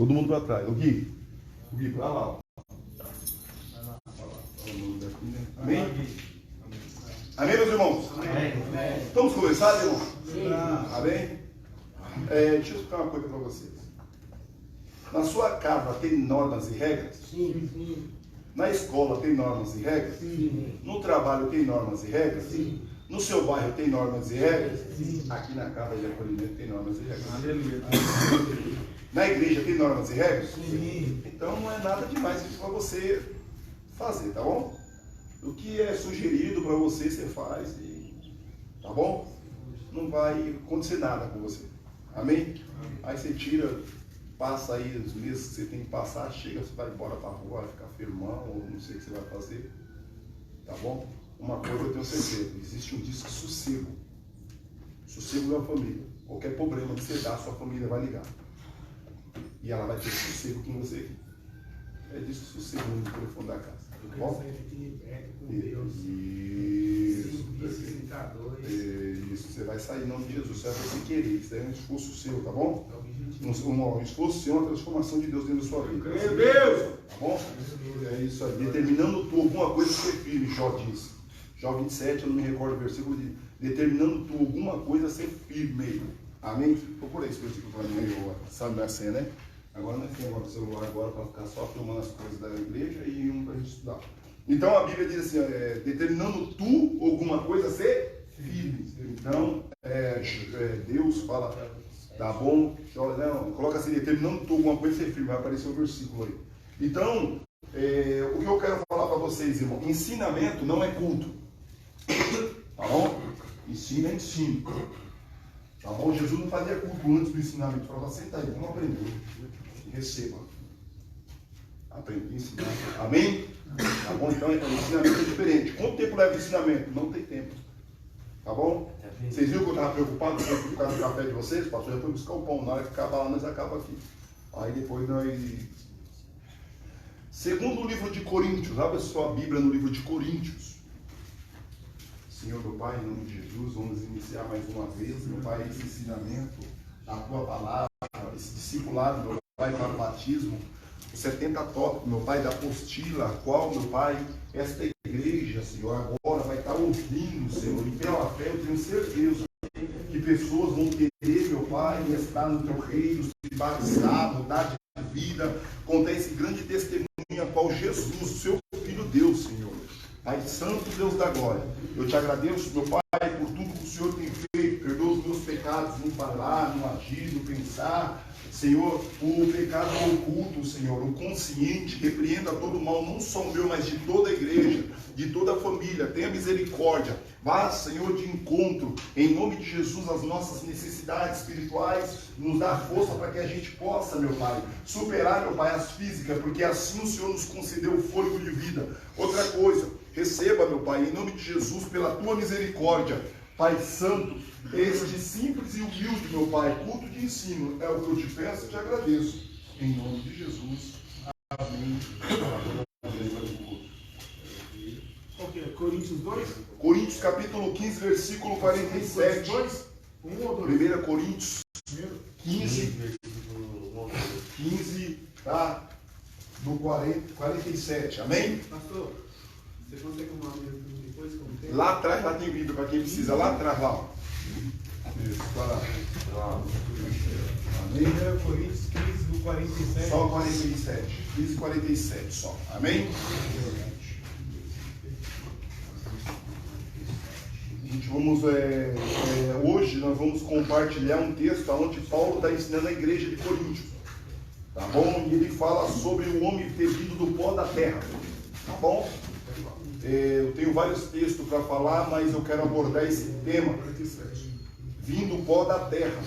Todo mundo para trás. O Gui, para lá. Ó. Amém? Amém, meus irmãos? Amém. Vamos começar, irmão? Sim. Amém? Deixa eu explicar uma coisa para vocês. Na sua casa tem normas e regras? Sim. Na escola tem normas e regras? Sim. No trabalho tem normas e regras? Sim. No seu bairro tem normas e regras? Sim. Aqui na casa de acolhimento tem normas e regras. Aleluia. Na igreja tem normas e regras? Sim. Então não é nada demais para você fazer, tá bom? O que é sugerido para você faz, e, tá bom? Não vai acontecer nada com você. Amém? Aí você tira, passa aí os meses que você tem que passar, chega, você vai embora para a rua, vai ficar firmão, ou não sei o que você vai fazer. Tá bom? Uma coisa eu tenho certeza, existe um disco sossego. Sossego da família. Qualquer problema que você dá, sua família vai ligar. E ela vai ter sossego com você. É disco sossego no telefone da casa. Tá bom? Isso, você vai sair em nome de Jesus, você vai você querer, isso é um esforço seu, tá bom? Um esforço seu é uma transformação de Deus dentro da sua vida. Meu Deus! Tá bom? É isso aí, determinando tu alguma coisa ser firme, Jó diz. Jó 27, eu não me recordo o versículo, de determinando tu alguma coisa ser firme. Amém? Procura esse versículo para mim, sabe da cena, né? Agora nós temos o celular agora para ficar só filmando as coisas da igreja e um para a gente estudar. Então a Bíblia diz assim, determinando tu alguma coisa ser firme. Então Deus fala, tá bom? Não, coloca assim, determinando tu alguma coisa ser firme, vai aparecer o versículo aí. Então, o que eu quero falar para vocês, irmão, ensinamento não é culto. Tá bom? Ensino é ensino. Tá bom? Jesus não fazia culto antes do ensinamento. Falava, senta aí, vamos aprender. Receba. Aprende a ensinar. Amém? Tá bom? Então, o ensinamento é diferente. Quanto tempo leva o ensinamento? Não tem tempo. Tá bom? Vocês viram que eu estava preocupado com o caso do café de vocês? O pastor já foi buscar o pão. Na hora que acabar lá, nós acabamos aqui. Aí depois nós... Segundo o livro de Coríntios. Abre a sua Bíblia no livro de Coríntios. Senhor, meu Pai, em nome de Jesus, vamos iniciar mais uma vez, meu Pai, esse ensinamento, a Tua palavra, esse discipulado, meu Pai, para o batismo, os 70 tópicos, meu Pai, da apostila, a qual, meu Pai, esta igreja, Senhor, agora vai estar ouvindo, Senhor, e pela fé eu tenho certeza que pessoas vão querer, meu Pai, estar no Teu reino, se batizar, mudar de vida, contar esse grande testemunho, a qual Jesus, o Seu Filho, deu, Senhor. Pai Santo, Deus da glória, eu te agradeço, meu Pai, por tudo que o Senhor tem feito. Perdoa os meus pecados no falar, no agir, no pensar. Senhor, o pecado oculto, Senhor, o consciente, repreenda todo o mal, não só o meu, mas de toda a igreja, de toda a família. Tenha misericórdia. Vá, Senhor, de encontro, em nome de Jesus, as nossas necessidades espirituais. Nos dá força para que a gente possa, meu Pai, superar, meu Pai, as físicas, porque assim o Senhor nos concedeu o fôlego de vida. Outra coisa, receba, meu Pai, em nome de Jesus, pela Tua misericórdia, Pai Santo, este simples e humilde, meu Pai, culto de ensino, é o que eu te peço e te agradeço. Em nome de Jesus. Amém. Qual que é? Coríntios 2? Coríntios capítulo 15, versículo 47. 2? 1 ou 2? 1 Coríntios 15, tá? Do 47. Amém? Pastor, você consegue arrumar mesmo depois como tem? Lá atrás, lá tem Bíblia para quem precisa. Lá atrás, lá. Isso, vai lá. Amém? 1 Coríntios 15, do 47. Só 47. 15, 47 só. Amém? Gente, vamos, hoje nós vamos compartilhar um texto onde Paulo está ensinando a igreja de Coríntios. Tá bom? E ele fala sobre o homem ter vindo do pó da terra. Tá bom? Eu tenho vários textos para falar, mas eu quero abordar esse tema. Vindo do pó da terra.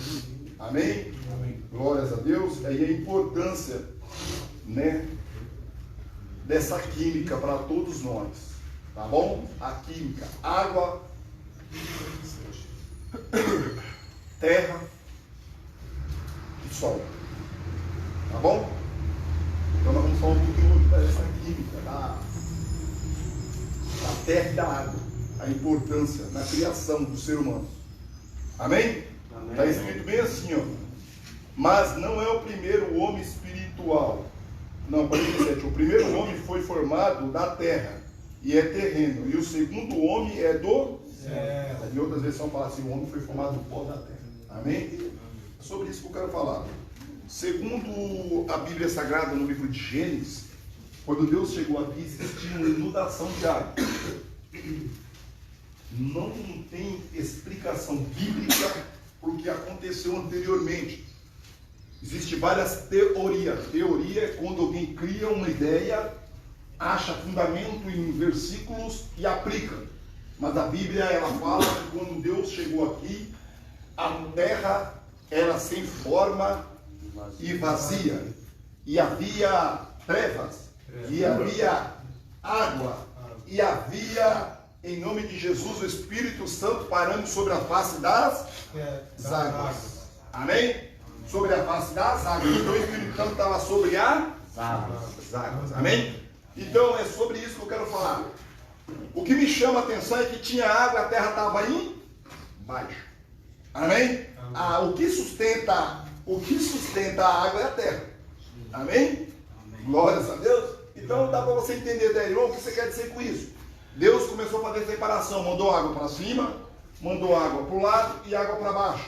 Amém? Amém. Glórias a Deus. E a importância, né, dessa química para todos nós. Tá bom? A química. Água, terra e sol. Tá bom? Então nós vamos falar um pouquinho hoje dessa química da terra e da água. A importância na criação do ser humano. Amém? Está escrito bem assim, ó. Mas não é o primeiro homem espiritual. Não, 47. O primeiro homem foi formado da terra e é terreno. E o segundo homem é do céu. Em outras versões fala assim, o homem foi formado do pó da terra. Amém? É sobre isso que eu quero falar. Segundo a Bíblia Sagrada, no livro de Gênesis, quando Deus chegou aqui, existia uma inundação de água. Não tem explicação bíblica para o que aconteceu anteriormente. Existem várias teorias. Teoria é quando alguém cria uma ideia, acha fundamento em versículos e aplica. Mas a Bíblia, ela fala que quando Deus chegou aqui, a terra era sem forma e vazia. E havia trevas. E havia água. E havia, em nome de Jesus, o Espírito Santo parando sobre a face das águas. Amém? Sobre a face das águas. Então o Espírito Santo estava sobre as águas. Amém? Então é sobre isso que eu quero falar. O que me chama a atenção é que tinha água, a terra estava embaixo. Amém? O que sustenta a água é a terra. Amém? Glórias a Deus. Então dá para você entender, irmão, o que você quer dizer com isso. Deus começou a fazer separação, mandou água para cima, mandou água para o lado e água para baixo.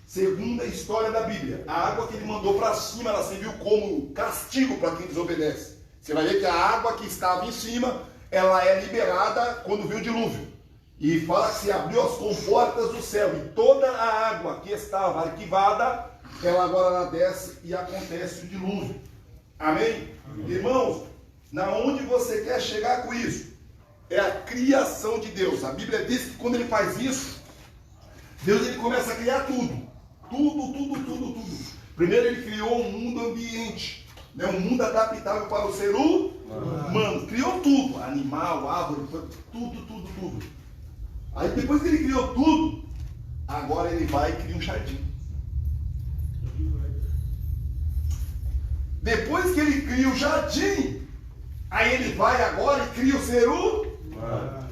Segundo a história da Bíblia, a água que ele mandou para cima, ela serviu como castigo para quem desobedece. Você vai ver que a água que estava em cima, ela é liberada quando vem o dilúvio. E fala que se abriu as comportas do céu e toda a água que estava arquivada, ela agora desce e acontece o dilúvio. Amém? Irmãos, na onde você quer chegar com isso? É a criação de Deus. A Bíblia diz que quando ele faz isso, Deus ele começa a criar tudo. Tudo. Primeiro ele criou um mundo ambiente, né? Um mundo adaptável para o ser humano. Criou tudo, animal, árvore, tudo. Aí depois que ele criou tudo, agora ele vai e cria um jardim. Depois que ele cria o jardim, aí ele vai agora e cria o ser humano.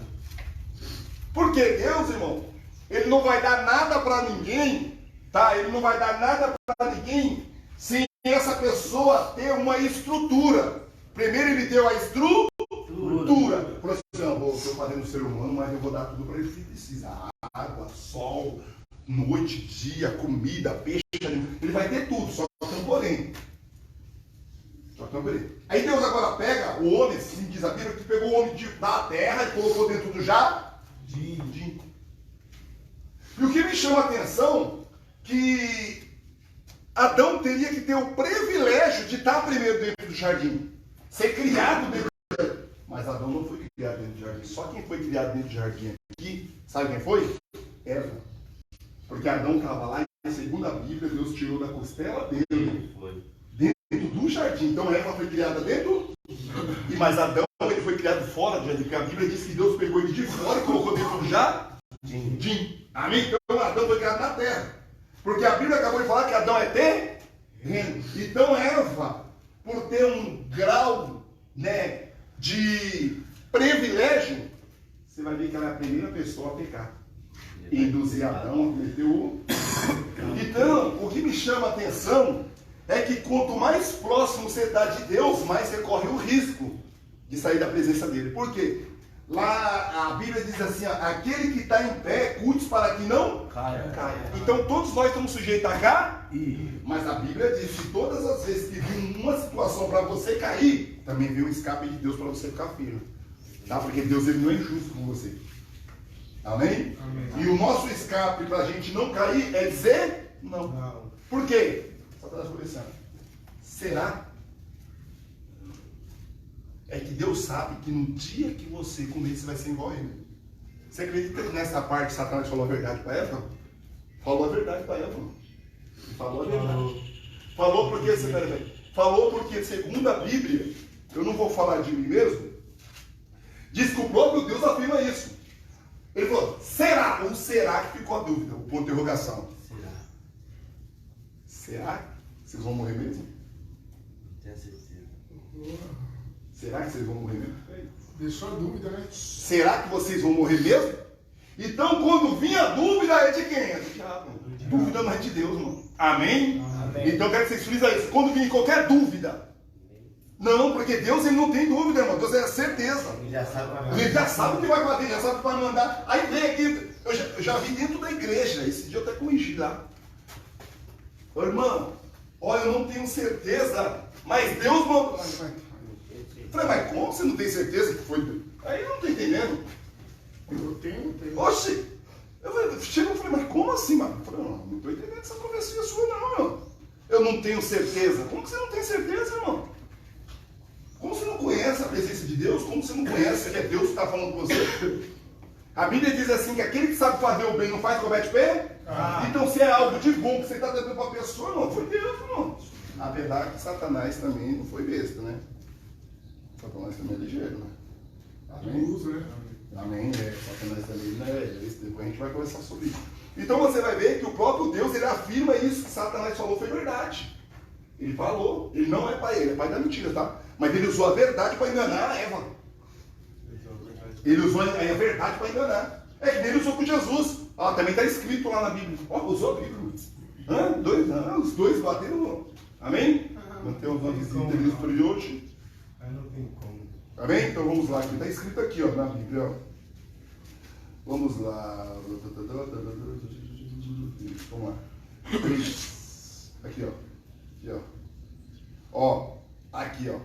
Porque Deus, irmão, ele não vai dar nada para ninguém, tá? Ele não vai dar nada para ninguém sem essa pessoa ter uma estrutura. Primeiro ele deu a estrutura. Por assim, eu estou fazendo o ser humano, mas eu vou dar tudo para ele que precisa. Água, sol, noite, dia, comida, peixe. Ele vai ter tudo, só tem um porém. Aí Deus agora pega o homem, assim diz a Bíblia, que pegou o homem da terra e colocou dentro do jardim. E o que me chama a atenção, que Adão teria que ter o privilégio de estar primeiro dentro do jardim, ser criado dentro do jardim. Mas Adão não foi criado dentro do jardim. Só quem foi criado dentro do jardim aqui, sabe quem foi? Eva. Porque Adão estava lá e, segundo a Bíblia, Deus tirou da costela dele. Dentro do jardim. Então Eva foi criada dentro, mas Adão ele foi criado fora do jardim, porque a Bíblia diz que Deus pegou ele de fora e colocou dentro do jardim. Amém? Então Adão foi criado na terra. Porque a Bíblia acabou de falar que Adão é terreno. Então Eva, por ter um grau, né, de privilégio, você vai ver que ela é a primeira pessoa a pecar. Induzir Adão a cometer o... Então, o que me chama a atenção é que quanto mais próximo você está de Deus, mais você corre o risco de sair da presença dele. Por quê? Lá a Bíblia diz assim, aquele que está em pé, cuide para que não caia. Então todos nós estamos sujeitos a cair, mas a Bíblia diz que todas as vezes que vir uma situação para você cair, também vem o escape de Deus para você ficar firme. Tá? Porque Deus ele não é injusto com você. Amém? E o nosso escape para a gente não cair é dizer não. Por quê? Satanás conversando. Será? É que Deus sabe que no dia que você comer, você vai ser igual a ele. Você acredita que nessa parte Satanás falou a verdade para Eva? Falou a verdade para Eva. Falou a verdade. Falou porque, segundo a Bíblia, eu não vou falar de mim mesmo, diz que o próprio Deus afirma isso. Ele falou, será? Ou será que ficou a dúvida? O ponto de interrogação. Será que vocês vão morrer mesmo? Não tenho certeza. Será que vocês vão morrer mesmo? Deixou a dúvida, né? Será que vocês vão morrer mesmo? Então, quando vinha a dúvida, é de quem? É do diabo. Dúvida não é de Deus, mano. Amém? Amém. Então eu quero que vocês frisem isso. Quando vir qualquer dúvida, não, porque Deus ele não tem dúvida, irmão. Deus é certeza. Ele já sabe para mim. Ele já sabe o que vai fazer, já sabe o que vai mandar. Aí vem aqui, eu já vi dentro da igreja, esse dia eu até corrigi lá. Ô, irmão, olha, eu não tenho certeza, mas Deus mandou. Eu falei, mas como você não tem certeza que foi Deus? Aí eu não estou entendendo. Eu tenho. Oxi! Chegou e falei, mas como assim, mano? Eu falei, não estou entendendo essa profecia sua, não, irmão. Eu não tenho certeza. Como que você não tem certeza, irmão? Como você não conhece a presença de Deus? Como você não conhece que é Deus que está falando com você? A Bíblia diz assim, que aquele que sabe fazer o bem não faz, comete pé? Então se é algo de bom que você está dando para a pessoa, não, foi Deus, irmão. A verdade é que Satanás também não foi besta, né? Satanás também é ligeiro, né? Amém? Usa, né? Amém, Satanás também, né? Depois a gente vai conversar sobre isso. Então você vai ver que o próprio Deus, ele afirma isso que Satanás falou foi verdade. Ele falou, ele não é pai, ele é pai da mentira, tá? Mas ele usou a verdade para enganar a Eva. Ele usou a verdade para enganar. É que ele usou com Jesus. Ó, também está escrito lá na Bíblia. Ó, usou a Bíblia. Os dois bateram. Amém? Não temos uma visita deles por hoje. Aí não tem como. Amém? Então vamos lá. Está escrito aqui, ó, na Bíblia. Ó. Vamos lá. Vamos lá. Aqui, ó. Aqui, ó. Ó, aqui, ó.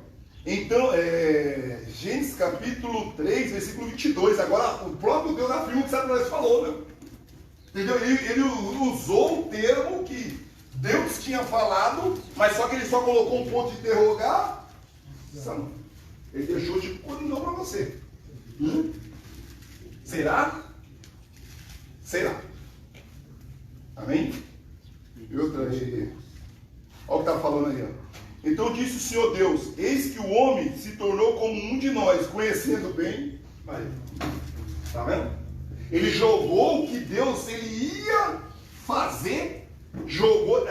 Então, Gênesis capítulo 3, versículo 22. Agora, o próprio Deus afirma o que Satanás falou, meu. Entendeu? Ele usou o termo que Deus tinha falado, mas só que ele só colocou um ponto de interrogação. Ele deixou tipo coringão para você. Será? Será? Amém? E outra aí. Olha o que está falando aí, ó. Então disse o Senhor Deus, eis que o homem se tornou como um de nós, conhecendo bem. Está vendo? Ele jogou o que Deus ele ia fazer, jogou,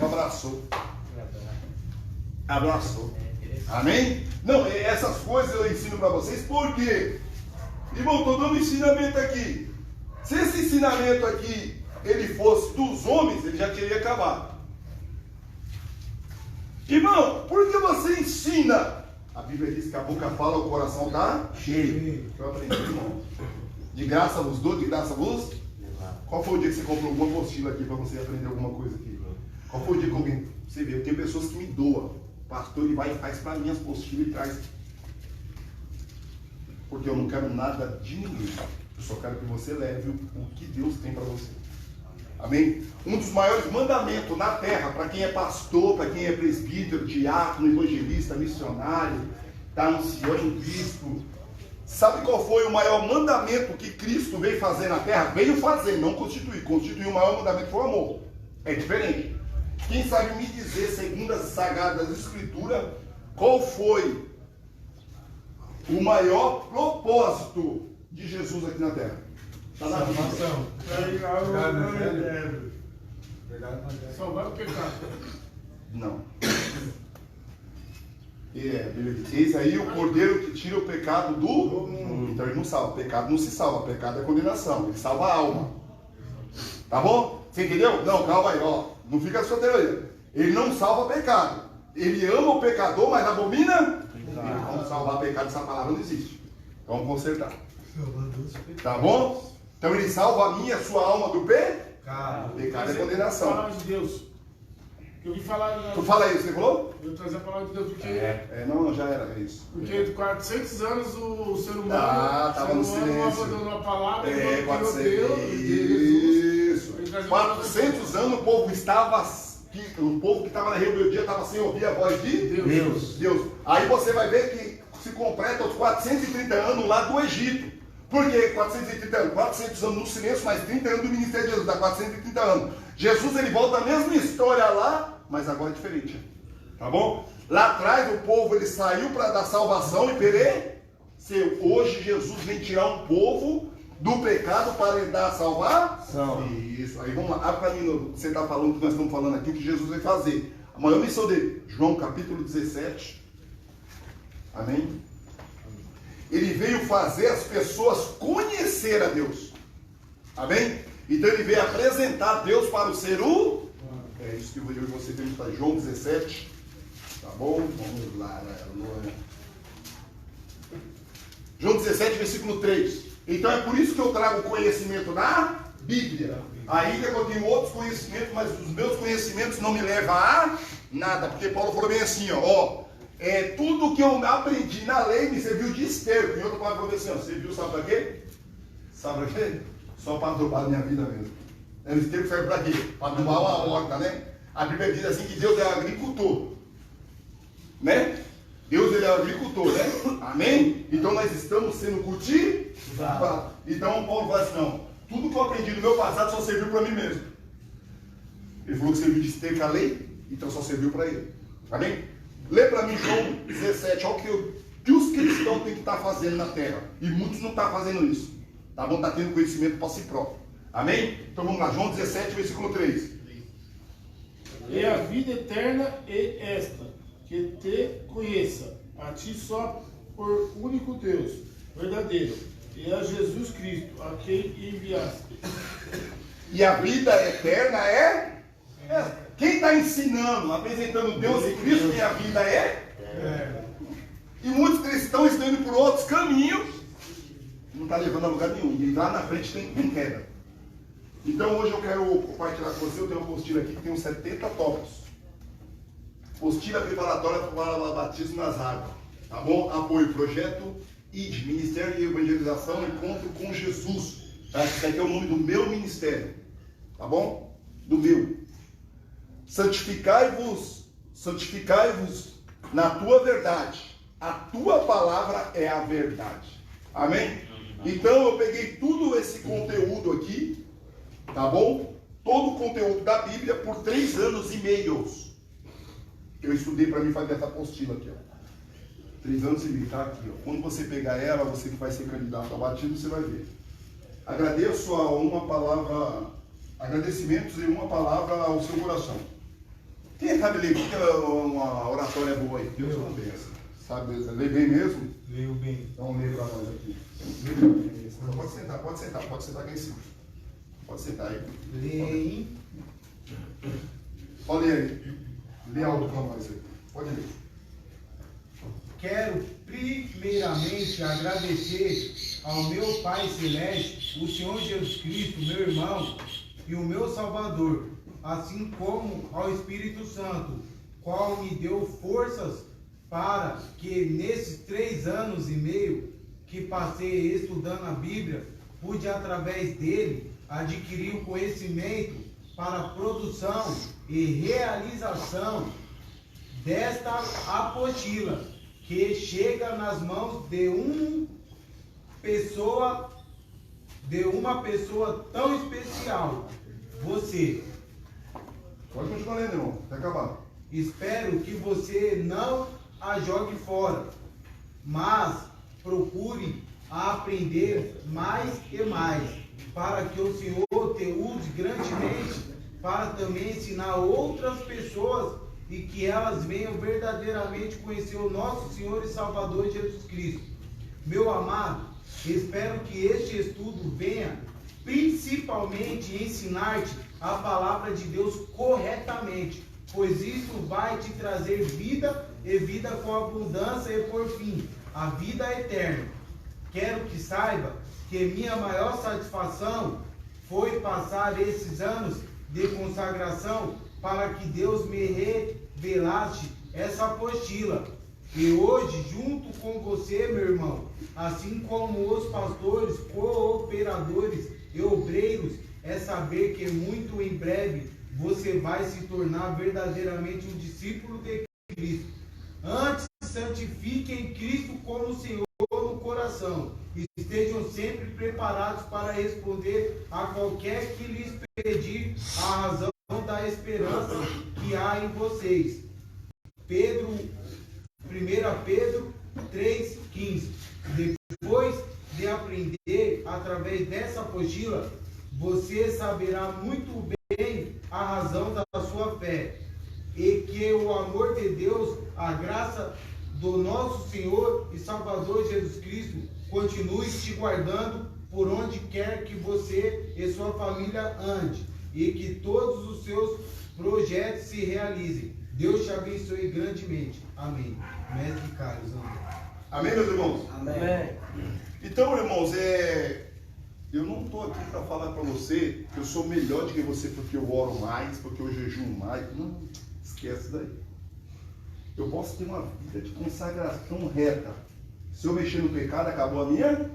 abraçou. Abraçou. Amém? Não, essas coisas eu ensino para vocês, porque, irmão, estou dando um ensinamento aqui. Se esse ensinamento aqui, ele fosse dos homens, ele já teria acabado. Irmão, por que você ensina? A Bíblia diz que a boca fala, o coração está cheio. Eu aprendi, irmão. De graça vos dou, de graça vos? Qual foi o dia que você comprou alguma apostila aqui para você aprender alguma coisa aqui? Qual foi o dia que alguém... Você vê, eu tenho pessoas que me doam. Pastor, ele vai e faz para mim as apostilas e traz. Porque eu não quero nada de ninguém. Eu só quero que você leve o que Deus tem para você. Amém? Um dos maiores mandamentos na terra, para quem é pastor, para quem é presbítero, diácono, evangelista, missionário, está anunciando Cristo. Sabe qual foi o maior mandamento que Cristo veio fazer na terra? Veio fazer, não constituir. Constituir o maior mandamento foi o amor. É diferente. Quem sabe me dizer, segundo as sagradas escrituras, qual foi o maior propósito de Jesus aqui na terra? Está na Bíblia. Salvar o pecado. Não. Eis aí o cordeiro que tira o pecado do mundo. Então ele não salva. Pecado não se salva. Pecado é condenação. Ele salva a alma. Tá bom? Você entendeu? Não, calma aí, ó. Não fica a sua teoria. Ele não salva pecado. Ele ama o pecador, mas abomina. Vamos salvar pecado, essa palavra não existe. Vamos consertar. Tá bom? Então ele salva a minha, a sua alma do pecado. Pecado é condenação. Palavra de Deus. Que eu vi falar. Tu fala isso, você falou? Eu trazer a palavra de Deus, porque. Não, já era isso. Porque de 400 anos o ser humano. Tava no silêncio. Não abandonou a palavra. 400. Deus, Isso. 400 anos o povo estava. O povo que estava na rebeldia estava sem ouvir a voz de Deus. Aí você vai ver que se completa os 430 anos lá do Egito. Por que 430 anos? 400 anos no silêncio, mais 30 anos do ministério de Jesus, dá 430 anos. Jesus ele volta a mesma história lá, mas agora é diferente. Tá bom? Lá atrás o povo ele saiu para dar salvação e pereceu. Hoje Jesus vem tirar um povo do pecado para ele dar a salvação. Isso. Aí vamos lá. Abre para mim, você está falando o que nós estamos falando aqui, o que Jesus vai fazer. A maior missão dele, João capítulo 17. Amém? Ele veio fazer as pessoas conhecer a Deus. Amém? Então ele veio apresentar Deus para o ser humano. É isso que eu e você temos para João 17. Tá bom? Vamos lá, aleluia. João 17, versículo 3. Então é por isso que eu trago conhecimento da Bíblia. Ainda que eu tenho outros conhecimentos, mas os meus conhecimentos não me levam a nada. Porque Paulo falou bem assim, ó. Tudo que eu aprendi na lei me serviu de esterco. Em outra palavra, falou assim, ó. Serviu, sabe para quê? Sabe para quê? Só para adubar a minha vida mesmo. O esterco serve para quê? Para adubar uma horta, né? A Bíblia diz assim que Deus é agricultor. Né? Deus ele é agricultor, né? Amém? Então nós estamos sendo cultivados. Então Paulo fala assim, não. Tudo que eu aprendi no meu passado só serviu para mim mesmo. Ele falou que serviu de esterco a lei, então só serviu para ele. Amém? Lê para mim João 17, olha o que os cristãos têm que estar fazendo na terra. E muitos não estão fazendo isso. Tá bom? Está tendo conhecimento para si próprio. Amém? Então vamos lá, João 17, versículo 3. É a vida eterna e esta, que te conheça, a ti só por único Deus, verdadeiro, e a Jesus Cristo, a quem enviaste. E a vida eterna é? Quem está ensinando, apresentando Deus e Cristo, e a vida é? E muitos cristãos estão indo por outros caminhos, não está levando a lugar nenhum. E lá na frente tem queda. Então hoje eu quero compartilhar com você, eu tenho uma apostila aqui que tem uns 70 tópicos. Apostila preparatória para o batismo nas águas. Tá bom? Apoio, projeto ID, Ministério de Evangelização, Encontro com Jesus. Tá? Esse aqui é o nome do meu ministério. Tá bom? Do meu. Santificai-vos na tua verdade. A tua palavra é a verdade. Amém? Então eu peguei tudo esse conteúdo aqui, tá bom? Todo o conteúdo da Bíblia por 3 anos e meio. Eu estudei para mim fazer essa apostila aqui, ó. 3 anos e meio, tá aqui, ó. Quando você pegar ela, você que vai ser candidato ao batismo, você vai ver. Agradeço a uma palavra, agradecimentos e uma palavra ao seu coração. Quem sabe ler que uma oratória boa aí? Deus não bença. Sabe, lê bem mesmo? Leio bem. Então lê para nós aqui. Pode sentar aqui em cima. Pode sentar aí. Leio. Pode ler aí. Lê algo para nós aí. Pode ler. Quero primeiramente agradecer ao meu Pai Celeste, o Senhor Jesus Cristo, meu irmão e o meu Salvador, assim como ao Espírito Santo, qual me deu forças para que nesses 3 anos e meio que passei estudando a Bíblia, pude através dele adquirir o conhecimento para a produção e realização desta apostila, que chega nas mãos de uma pessoa tão especial, você. Pode continuar lendo, irmão. Até acabar. Espero que você não a jogue fora, mas procure aprender mais e mais, para que o Senhor te use grandemente para também ensinar outras pessoas e que elas venham verdadeiramente conhecer o nosso Senhor e Salvador Jesus Cristo. Meu amado, espero que este estudo venha principalmente ensinar-te a palavra de Deus corretamente, pois isso vai te trazer vida e vida com abundância e por fim, a vida eterna. Quero que saiba que minha maior satisfação foi passar esses anos de consagração para que Deus me revelasse essa apostila. E hoje, junto com você, meu irmão, assim como os pastores, cooperadores e obreiros, é saber que muito em breve você vai se tornar verdadeiramente um discípulo de Cristo. Antes, santifiquem Cristo como Senhor no coração. Estejam sempre preparados para responder a qualquer que lhes pedir a razão da esperança que há em vocês. 1 Pedro 3,15. Depois de aprender através dessa apostila, você saberá muito bem a razão da sua fé, e que o amor de Deus, a graça do nosso Senhor e Salvador Jesus Cristo continue te guardando por onde quer que você e sua família ande, e que todos os seus projetos se realizem. Deus te abençoe grandemente. Amém. Mestre Carlos. Amém, meus irmãos? Amém. Então, irmãos, eu não estou aqui para falar para você que eu sou melhor do que você porque eu oro mais, porque eu jejuo mais. Não, esquece daí. Eu posso ter uma vida de consagração reta. Se eu mexer no pecado, acabou a minha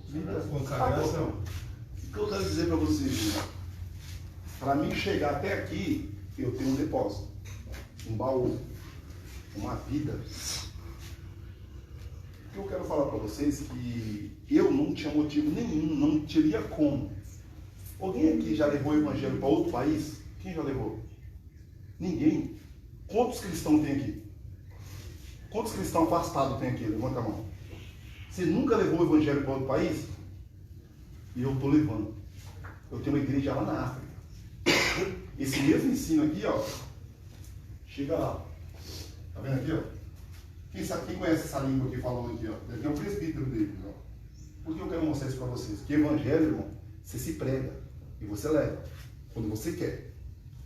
vida. Consagração. O que eu quero dizer para vocês, irmão? Para mim chegar até aqui, eu tenho um depósito, um baú, uma vida. O que eu quero falar para vocês é que eu não tinha motivo nenhum, não teria como. Alguém aqui já levou o evangelho para outro país? Quem já levou? Ninguém. Quantos cristãos tem aqui? Quantos cristãos afastados tem aqui? Levanta a mão. Você nunca levou o evangelho para outro país? E eu estou levando. Eu tenho uma igreja lá na África. Esse mesmo ensino aqui, ó, chega lá. Tá vendo aqui, ó? Quem conhece essa língua aqui falando aqui, ó? Daqui é o presbítero dele, ó. Por que eu quero mostrar isso para vocês? Que evangelho, irmão, você se prega e você leva quando você quer.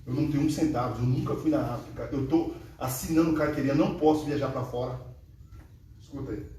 Eu não tenho um centavo, eu nunca fui na África. Eu estou assinando carteirinha, não posso viajar para fora. Escuta aí.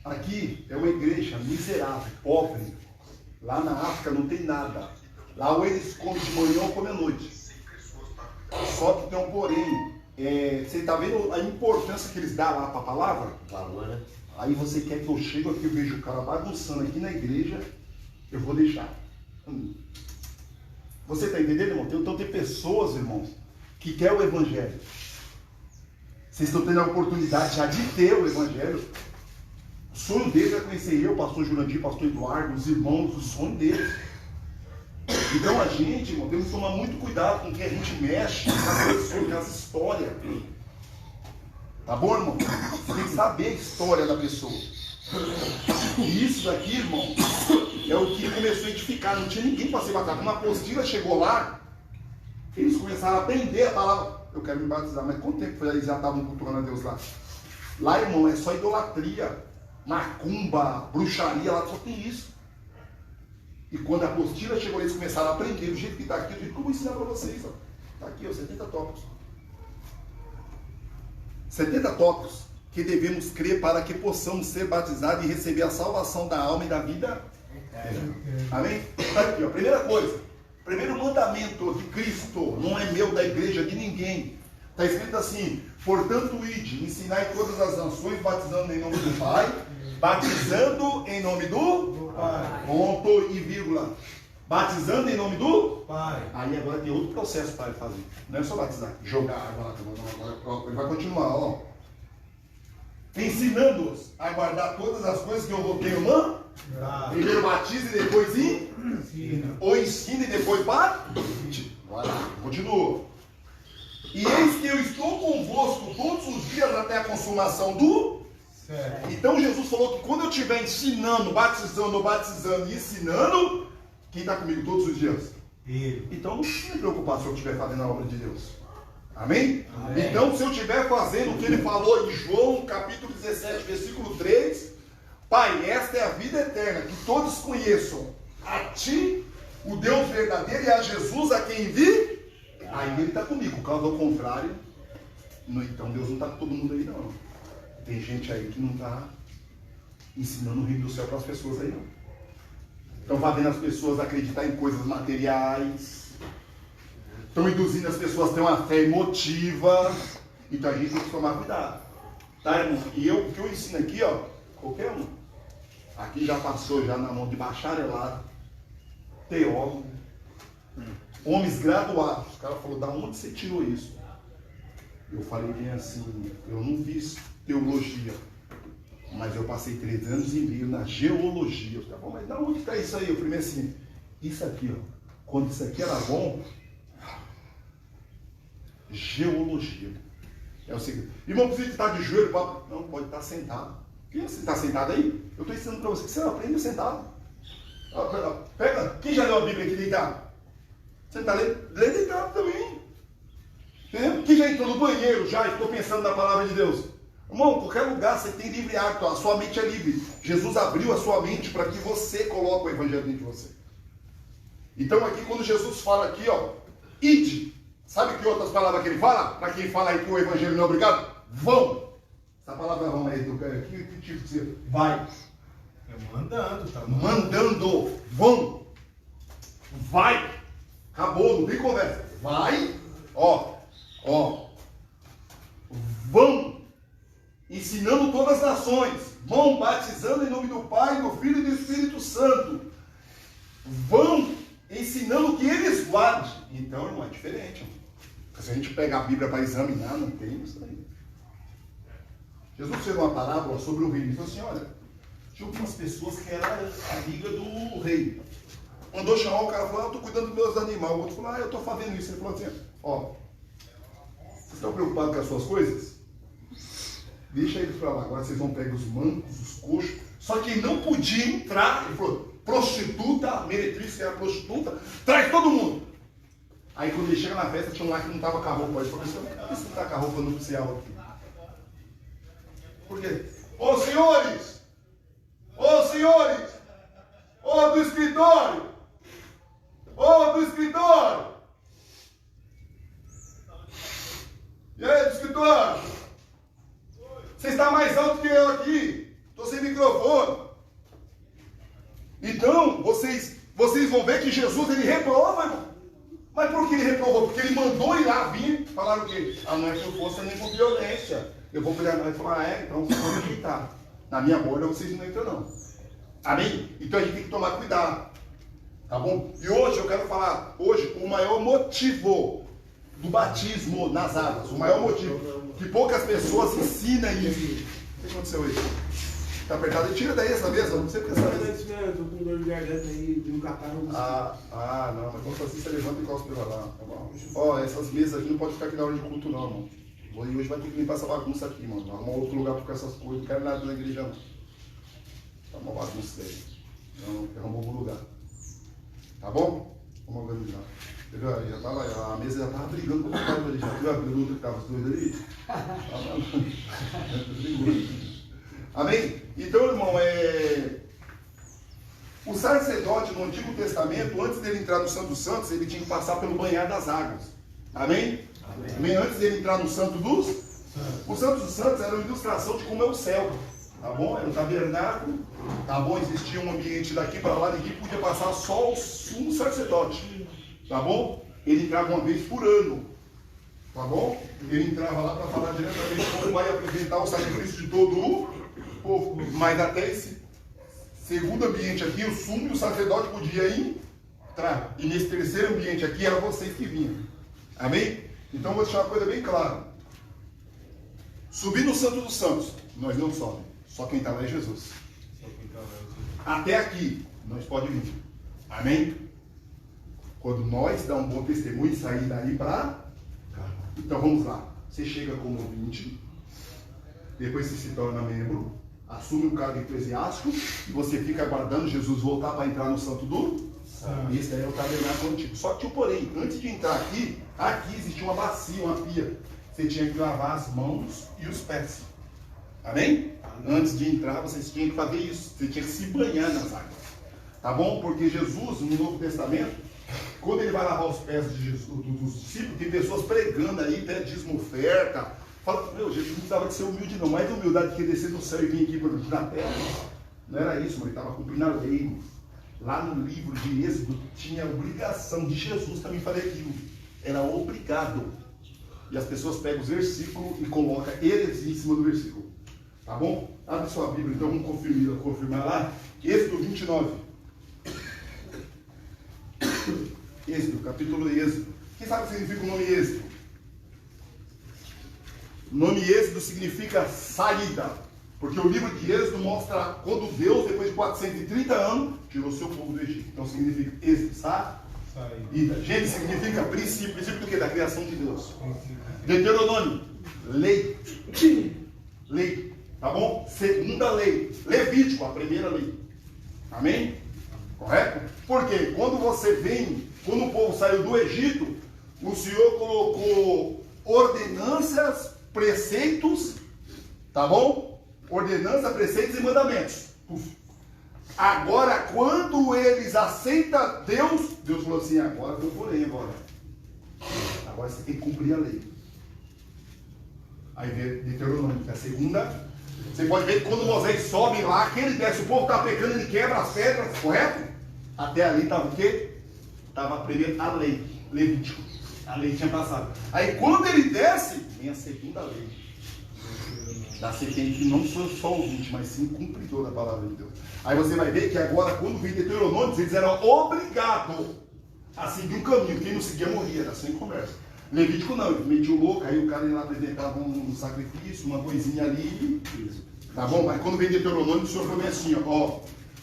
Aqui é uma igreja miserável, pobre. Lá na África não tem nada. Lá ou eles comem de manhã ou comem à noite. Só que tem um porém. Você está vendo a importância que eles dão lá para a palavra? Valor, né? Aí você quer que eu chegue aqui e vejo o cara bagunçando aqui na igreja, eu vou deixar. Você está entendendo, irmão? Então tem pessoas, irmãos, que querem o evangelho. Vocês estão tendo a oportunidade já de ter o evangelho. O sonho deles é conhecer eu, pastor Jurandir, pastor Eduardo, os irmãos, o sonho deles. Então a gente, irmão, temos que tomar muito cuidado com o que a gente mexe nas pessoas, nas histórias. Tá bom, irmão? Você tem que saber a história da pessoa. E isso daqui, irmão, é o que começou a edificar. Não tinha ninguém para ser batizado. Quando a apostila chegou lá, eles começaram a aprender a palavra. Eu quero me batizar, mas quanto tempo eles já estavam cultuando a Deus lá? Lá, irmão, é só idolatria, macumba, bruxaria, lá só tem isso. E quando a apostila chegou, eles começaram a aprender do jeito que está aqui, do jeito que eu vou ensinar para vocês. Está aqui, ó, 70 tópicos. 70 tópicos que devemos crer para que possamos ser batizados e receber a salvação da alma e da vida. Amém? Aqui, ó, primeira coisa. Primeiro mandamento de Cristo, não é meu, da igreja, de ninguém. Está escrito assim: portanto, ide, ensinai todas as nações, batizando em nome do Pai, batizando em nome do Pai. Ponto e vírgula. Batizando em nome do Pai. Aí agora tem outro processo para ele fazer. Não é só batizar, jogar água lá. Agora ele vai continuar, ó. Ensinando-os a guardar todas as coisas que eu vou ter, irmã. Primeiro batiza e depois Ensina. ou ensina e depois bate. Vai lá, continua. E eis que eu estou convosco todos os dias até a consumação do. Certo. Então Jesus falou que quando eu estiver ensinando, batizando e ensinando, quem está comigo todos os dias? Ele. Então não precisa me preocupar se eu estiver fazendo a obra de Deus. Amém? Amém. Então se eu estiver fazendo o que ele falou em João capítulo 17, versículo 3, Pai, esta é a vida eterna, que todos conheçam a Ti, o Deus verdadeiro, e a Jesus a quem envi. Aí ele está comigo. Caso ao contrário, então Deus não está com todo mundo aí não. Tem gente aí que não está ensinando o reino do céu para as pessoas aí não. Estão fazendo as pessoas acreditar em coisas materiais. Estão induzindo as pessoas a ter uma fé emotiva. Então a gente tem que tomar cuidado. Tá, irmão? E o que eu ensino aqui, ó, qualquer um. Aqui já passou já na mão de bacharelado, teólogo, homens graduados. O cara falou, da onde você tirou isso? Eu falei bem assim, eu não fiz teologia, mas eu passei 3 anos e meio na geologia. Tá bom, mas da onde está isso aí? Eu falei assim, isso aqui, ó, quando isso aqui era bom, geologia. É o seguinte, irmão, precisa estar de joelho, papo? Não, pode estar sentado. Você está sentado aí? Eu estou ensinando para você que você aprende sentado. Pega, quem já leu a Bíblia aqui deitado? Você está lendo? Lê deitado também. Entendeu? Quem já entrou no banheiro, já estou pensando na palavra de Deus? Irmão, qualquer lugar você tem livre hábito, a sua mente é livre. Jesus abriu a sua mente para que você coloque o evangelho dentro de você. Então aqui quando Jesus fala aqui, ó, ide. Sabe que outras palavras que ele fala? Para quem fala aí que o evangelho não é obrigado? Vão. Essa palavra vão aí, que tipo de ser? Vai. É mandando, tá Mandando. Vão. Vai. Acabou, não tem conversa. Vai. Ó. Vão. Ensinando todas as nações. Vão batizando em nome do Pai, do Filho e do Espírito Santo. Vão ensinando que eles guardem. Então, irmão, é diferente. Irmão. Se a gente pegar a Bíblia para examinar, não tem isso aí. Jesus fez uma parábola sobre o rei. Ele falou assim, olha, tinha algumas pessoas que eram amiga do rei. Mandou chamar o cara e falou, eu estou cuidando dos meus animais. O outro falou, eu estou fazendo isso. Ele falou assim, ó, vocês estão preocupados com as suas coisas? Deixa eles para lá. Agora vocês vão pegar os mancos, os coxos. Só que não podia entrar. Ele falou, prostituta, meretriz, que era prostituta, traz todo mundo. Aí quando ele chega na festa, tinha um lá que não estava com a roupa. Ele falou assim, por que você não está com a roupa nupcial aqui? Por quê? Ô senhores! Ô senhores! Ô do escritório! Ô do escritório! E aí, do escritório? Você está mais alto que eu aqui. Estou sem microfone. Então, vocês vão ver que Jesus, ele reprova, irmão. Mas por que ele reprovou? Porque ele mandou ir lá vir. Falaram o quê? Não é que eu fosse nem com violência. Eu vou cuidar. Ele falou, então vocês podem deitar. Na minha borda vocês não entram, não. Amém? Então a gente tem que tomar cuidado. Tá bom? E hoje eu quero falar, o maior motivo do batismo nas águas. O maior motivo. Que poucas pessoas ensinam isso. O que aconteceu aí? Tá apertado? Tira daí essa mesa. Não sei porque essa mesa. Eu tô com dor de garganta aí, de um catarro. Não. Mas quando assim você levanta e cospe pra lá. Tá bom? Ó, essas mesas aqui não pode ficar aqui na hora de culto, não, irmão. Hoje vai ter que limpar essa bagunça aqui, mano. Arrumar outro lugar pra ficar essas coisas. Não quero nada na igreja, não. Tá uma bagunça aí. Então, arrumou um lugar. Tá bom? Vamos organizar. Já tava, a mesa já estava brigando com o pai ali. Já viu a luta que estavam os dois ali? Amém? Então, irmão, o sacerdote no Antigo Testamento, antes dele entrar no Santo dos Santos, ele tinha que passar pelo banhar das águas. Amém? Amém? Antes dele entrar no Santo dos O Santo dos Santos era uma ilustração de como é o céu. Tá bom? Era um tabernáculo. Tá bom? Existia um ambiente daqui para lá, ninguém podia passar, só o sumo sacerdote. Tá bom? Ele entrava uma vez por ano. Tá bom? Ele entrava lá para falar diretamente como vai apresentar o sacrifício de todo o povo. Mas até esse segundo ambiente aqui, o sumo e o sacerdote podia entrar. E nesse terceiro ambiente aqui, era vocês que vinham. Amém? Então eu vou deixar uma coisa bem clara. Subir no Santo dos Santos, nós não sobemos. Só quem está lá é Jesus. Até aqui, nós podemos vir. Amém? Quando nós damos um bom testemunho e sair daí para cá. Então vamos lá. Você chega como ouvinte, depois você se torna membro, assume um cargo eclesiástico e você fica aguardando Jesus voltar para entrar no Santo do Santo. Esse aí é o tabernáculo antigo. Só que, porém, antes de entrar aqui existia uma bacia, uma pia. Você tinha que lavar as mãos e os pés. Amém? Antes de entrar, você tinha que fazer isso. Você tinha que se banhar nas águas. Tá bom? Porque Jesus, no Novo Testamento, quando ele vai lavar os pés de Jesus, dos discípulos, tem pessoas pregando aí, pede dízimo, oferta. Fala, meu, Jesus não precisava de ser humilde não. Mais humildade que descer do céu e vir aqui na terra. Não era isso, mas ele estava cumprindo a lei. Lá no livro de Êxodo, tinha a obrigação de Jesus também fazer aquilo. Era obrigado. E as pessoas pegam os versículos e colocam heresia em cima do versículo. Tá bom? Abre sua Bíblia, então vamos confirmar lá. Êxodo 29. Êxodo, capítulo Êxodo. Quem sabe o que significa o nome Êxodo? O nome Êxodo significa saída. Porque o livro de Êxodo mostra quando Deus, depois de 430 anos, tirou seu povo do Egito. Então significa Êxodo, saída. Gênesis significa princípio. Princípio do quê? Da criação de Deus. Deuteronômio, lei. Lei. Tá bom? Segunda lei. Levítico, a primeira lei. Amém? Correto? Porque quando você vem, quando o povo saiu do Egito, o Senhor colocou ordenanças, preceitos, tá bom? Ordenanças, preceitos e mandamentos. Agora, quando eles aceitam Deus, Deus falou assim, agora eu porém agora. Agora você tem que cumprir a lei. Aí vem Deuteronômio, que é a segunda. Você pode ver que quando Moisés sobe lá, que ele desce, o povo está pecando, ele quebra as pedras, correto? Até ali estava o quê? Estava primeiro a lei, Levítico. A lei tinha passado. Aí quando ele desce, vem a segunda lei. Da serpente, que não sou só ouvinte, mas sim cumpridor da palavra de Deus. Aí você vai ver que agora, quando vem Deuteronômio, eles eram obrigados a seguir um caminho. Quem não seguia morria, era sem conversa. Levítico não, ele metia o louco, aí o cara ia lá apresentava um sacrifício, uma coisinha ali, tá bom? Mas quando vem Deuteronômio, o Senhor falou assim, ó,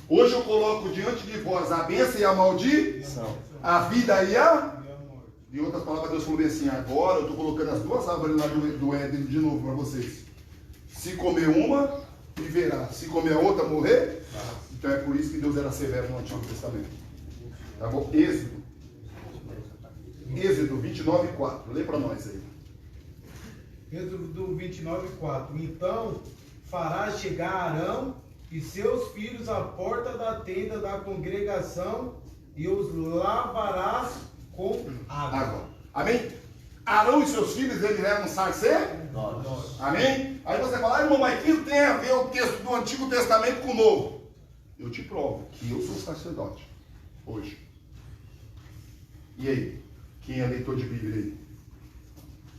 hoje eu coloco diante de vós a bênção e a maldição, a vida e a morte. Em outras palavras, Deus falou assim, agora eu estou colocando as duas árvores lá do Éden de novo para vocês. Se comer uma, viverá. Se comer a outra, morrer. Então é por isso que Deus era severo no Antigo Testamento. Tá bom? Êxodo 29:4. Lê para nós aí. Êxodo 29:4. Então farás chegar Arão e seus filhos à porta da tenda da congregação e os lavarás com água. Amém? Arão e seus filhos, eles eram sacerdotes. Amém? Aí você fala, irmão, mas o que tem a ver o texto do Antigo Testamento com o Novo? Eu te provo que eu sou sacerdote hoje. E aí? Quem é leitor de Bíblia aí?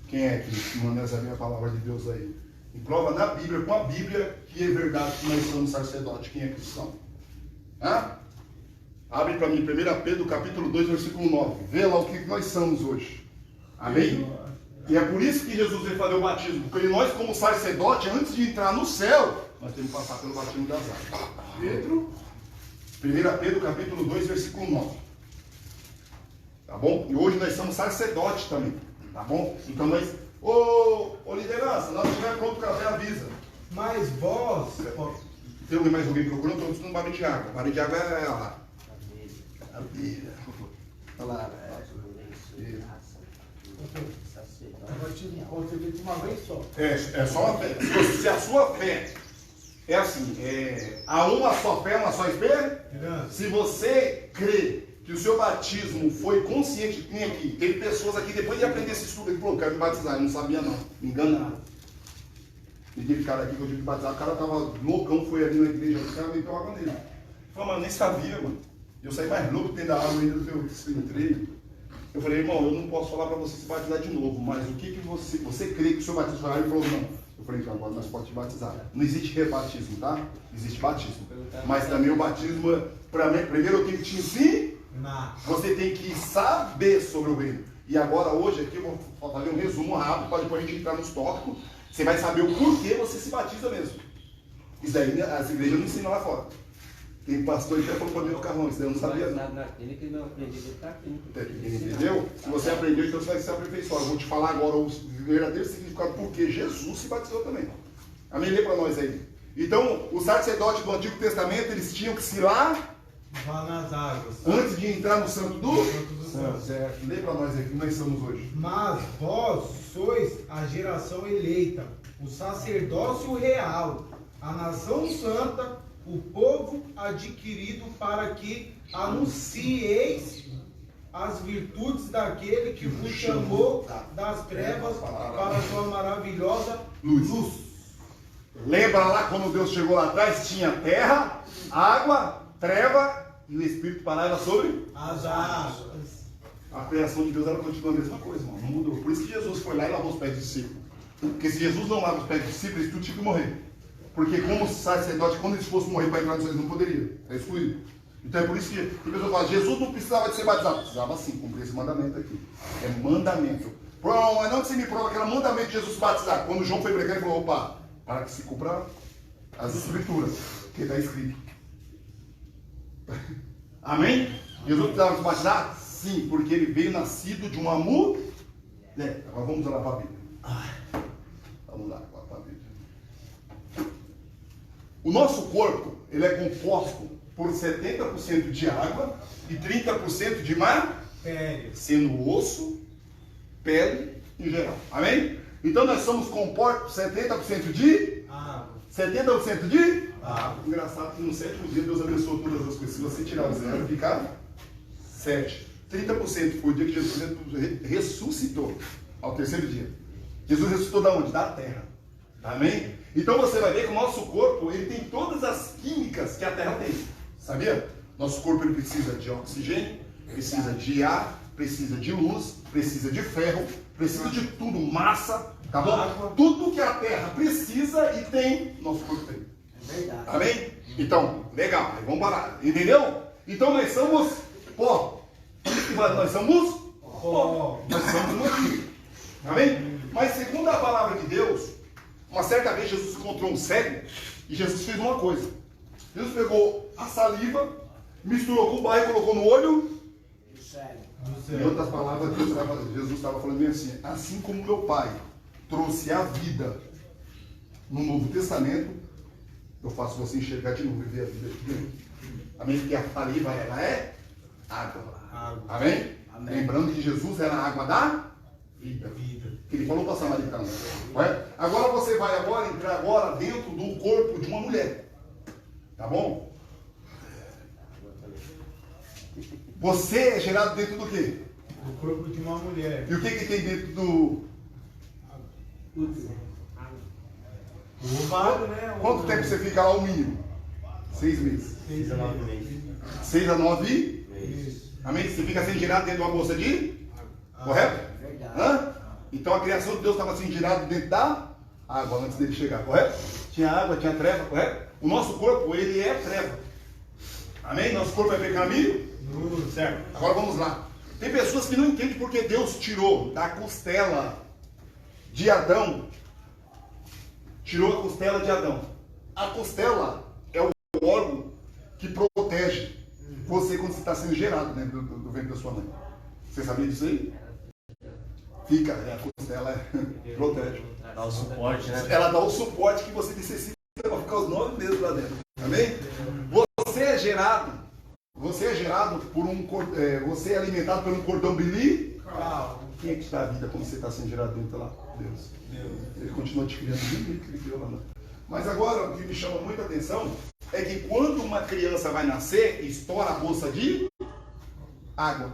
Quem é que manda essa minha palavra de Deus aí? E prova na Bíblia, com a Bíblia, que é verdade que nós somos sacerdotes. Quem é cristão? Hã? Abre para mim 1 Pedro capítulo 2, versículo 9. Vê lá o que nós somos hoje. Amém? E é por isso que Jesus veio fazer o batismo. Porque nós, como sacerdote, antes de entrar no céu, nós temos que passar pelo batismo das águas. 1 Pedro capítulo 2, versículo 9. Tá bom? E hoje nós somos sacerdotes também. Tá bom? Então nós... Ô liderança, nós estiver pronto o café, avisa. Mas vós... Tem mais alguém procurando? Estou estudando barulho de água. Barulho de água é lá. Abelha. Olha lá. O batismo pode ser feito uma vez só. É só uma fé. Se a sua fé é assim, há uma só fé, uma só esperança. Se você crê que o seu batismo foi consciente, tem aqui, teve pessoas aqui, depois de aprender esse estudo, que falou, quero me batizar, eu não sabia não, me enganaram. E teve cara aqui que eu tive que batizar, o cara tava loucão, foi ali na igreja, o cara meteu água nele. Falei, mano, nem sabia, mano. Eu saí mais louco dentro da água ainda do que eu entrei. Eu falei, irmão, eu não posso falar para você se batizar de novo, mas o que você crê que o seu batismo foi? Ele falou, não. Eu falei, então agora nós podemos te batizar. Não existe rebatismo, tá? Existe batismo. Mas também o batismo, primeiro eu tenho que te ensinar. Você tem que saber sobre o reino. E agora, hoje, aqui eu vou fazer um resumo rápido, para depois a gente entrar nos tópicos. Você vai saber o porquê você se batiza mesmo. Isso daí as igrejas não ensinam lá fora. Tem pastor que já falou para mim do carrão, isso daí eu não sabia. Naquele que não aprendeu, ele está aqui. Entendeu? Se você aprendeu, então você vai se aperfeiçoar. Eu vou te falar agora o verdadeiro significado, porque Jesus se batizou também. Amém? Lê para nós aí. Então, os sacerdotes do Antigo Testamento, eles tinham que se lavar nas águas antes de entrar no Santo do Santo. Certo. Lê para nós aí, que nós somos hoje. Mas vós sois a geração eleita, o sacerdócio real, a nação santa, o povo adquirido, para que anuncieis as virtudes daquele que vos chamou das trevas para a sua maravilhosa luz. Lembra lá quando Deus chegou lá atrás? Tinha terra, água, treva e o Espírito parava sobre as águas. A criação de Deus, ela continua a mesma coisa, mano. Não mudou. Por isso que Jesus foi lá e lavou os pés dos discípulos. Porque se Jesus não lava os pés dos discípulos, eles tudo tinha que morrer. Porque como sacerdote, quando eles fossem morrer para entrar no céu, eles não poderiam. É excluído. Então é por isso que a pessoa fala, Jesus não precisava de ser batizado. Precisava sim, cumprir esse mandamento aqui. É mandamento. Mas não que você me prova que era mandamento de Jesus se batizar. Quando João foi pregar, ele falou, opa, para que se cumpra as escrituras, que está escrito. Amém? Jesus precisava se batizar? Sim, porque ele veio nascido de uma mulher. Agora vamos lá para a Bíblia. Vamos lá para a Bíblia. O nosso corpo, ele é composto por 70% de água e 30% de Pele. Sendo osso, pele em geral. Amém? Então nós somos compostos por 70% de água. 70% de água. Engraçado que no sétimo dia Deus abençoou todas as coisas. Se você tirar o zero, fica 7. 30% foi o dia que Jesus ressuscitou ao terceiro dia. Jesus ressuscitou da onde? Da terra. Amém? Então você vai ver que o nosso corpo, ele tem todas as químicas que a terra tem. Sabia? Nosso corpo, ele precisa de oxigênio, precisa de ar, precisa de luz, precisa de ferro, precisa de tudo, massa, tá bom? Água. Tudo que a terra precisa e tem, nosso corpo tem. É verdade. Amém? Então, legal, aí vamos parar. Entendeu? Então nós somos pó. Nós somos pó. Nós somos motivo. Amém? Mas segundo a palavra de Deus, uma certa vez Jesus encontrou um cego e Jesus fez uma coisa. Jesus pegou a saliva, misturou com o barro e colocou no olho. Em outras palavras, Jesus estava falando bem assim: assim como meu Pai trouxe a vida no Novo Testamento, eu faço você enxergar de novo e ver a vida de dentro. Amém? Porque a saliva, ela é água. Amém? Amém. Lembrando que Jesus era a água da vida. Que ele falou para a samaritana. Agora você vai entrar agora dentro do corpo de uma mulher. Tá bom? Você é gerado dentro do quê? O corpo de uma mulher. E o que tem dentro do... O ovário, né? Quanto tempo você fica lá, o mínimo? 6 meses. 6 a 9 meses. 6 a 9 Isso. Amém? Você fica sendo girado dentro de uma bolsa de... Correto? Verdade. Hã? Então a criação de Deus estava sendo girada dentro da água antes dele chegar, correto? Tinha água, tinha treva, correto? O nosso corpo, ele é treva. Amém? Nosso corpo é pecaminoso. Certo. Agora vamos lá. Tem pessoas que não entendem porque Deus tirou da costela de Adão. Tirou a costela de Adão. A costela é o órgão que protege você quando você está sendo gerado dentro do ventre da sua mãe. Você sabia disso aí? Fica, a costela protege. Dá o suporte, né? Ela dá o suporte que você necessita para ficar os 9 meses lá dentro. Amém? Você é gerado por você é alimentado por um cordão umbilical. Quem é que te dá a vida quando você está sendo gerado dentro lá? Deus. Ele continua te criando do jeito que ele criou lá. Mas agora, o que me chama muita atenção é que quando uma criança vai nascer, estoura a bolsa de água.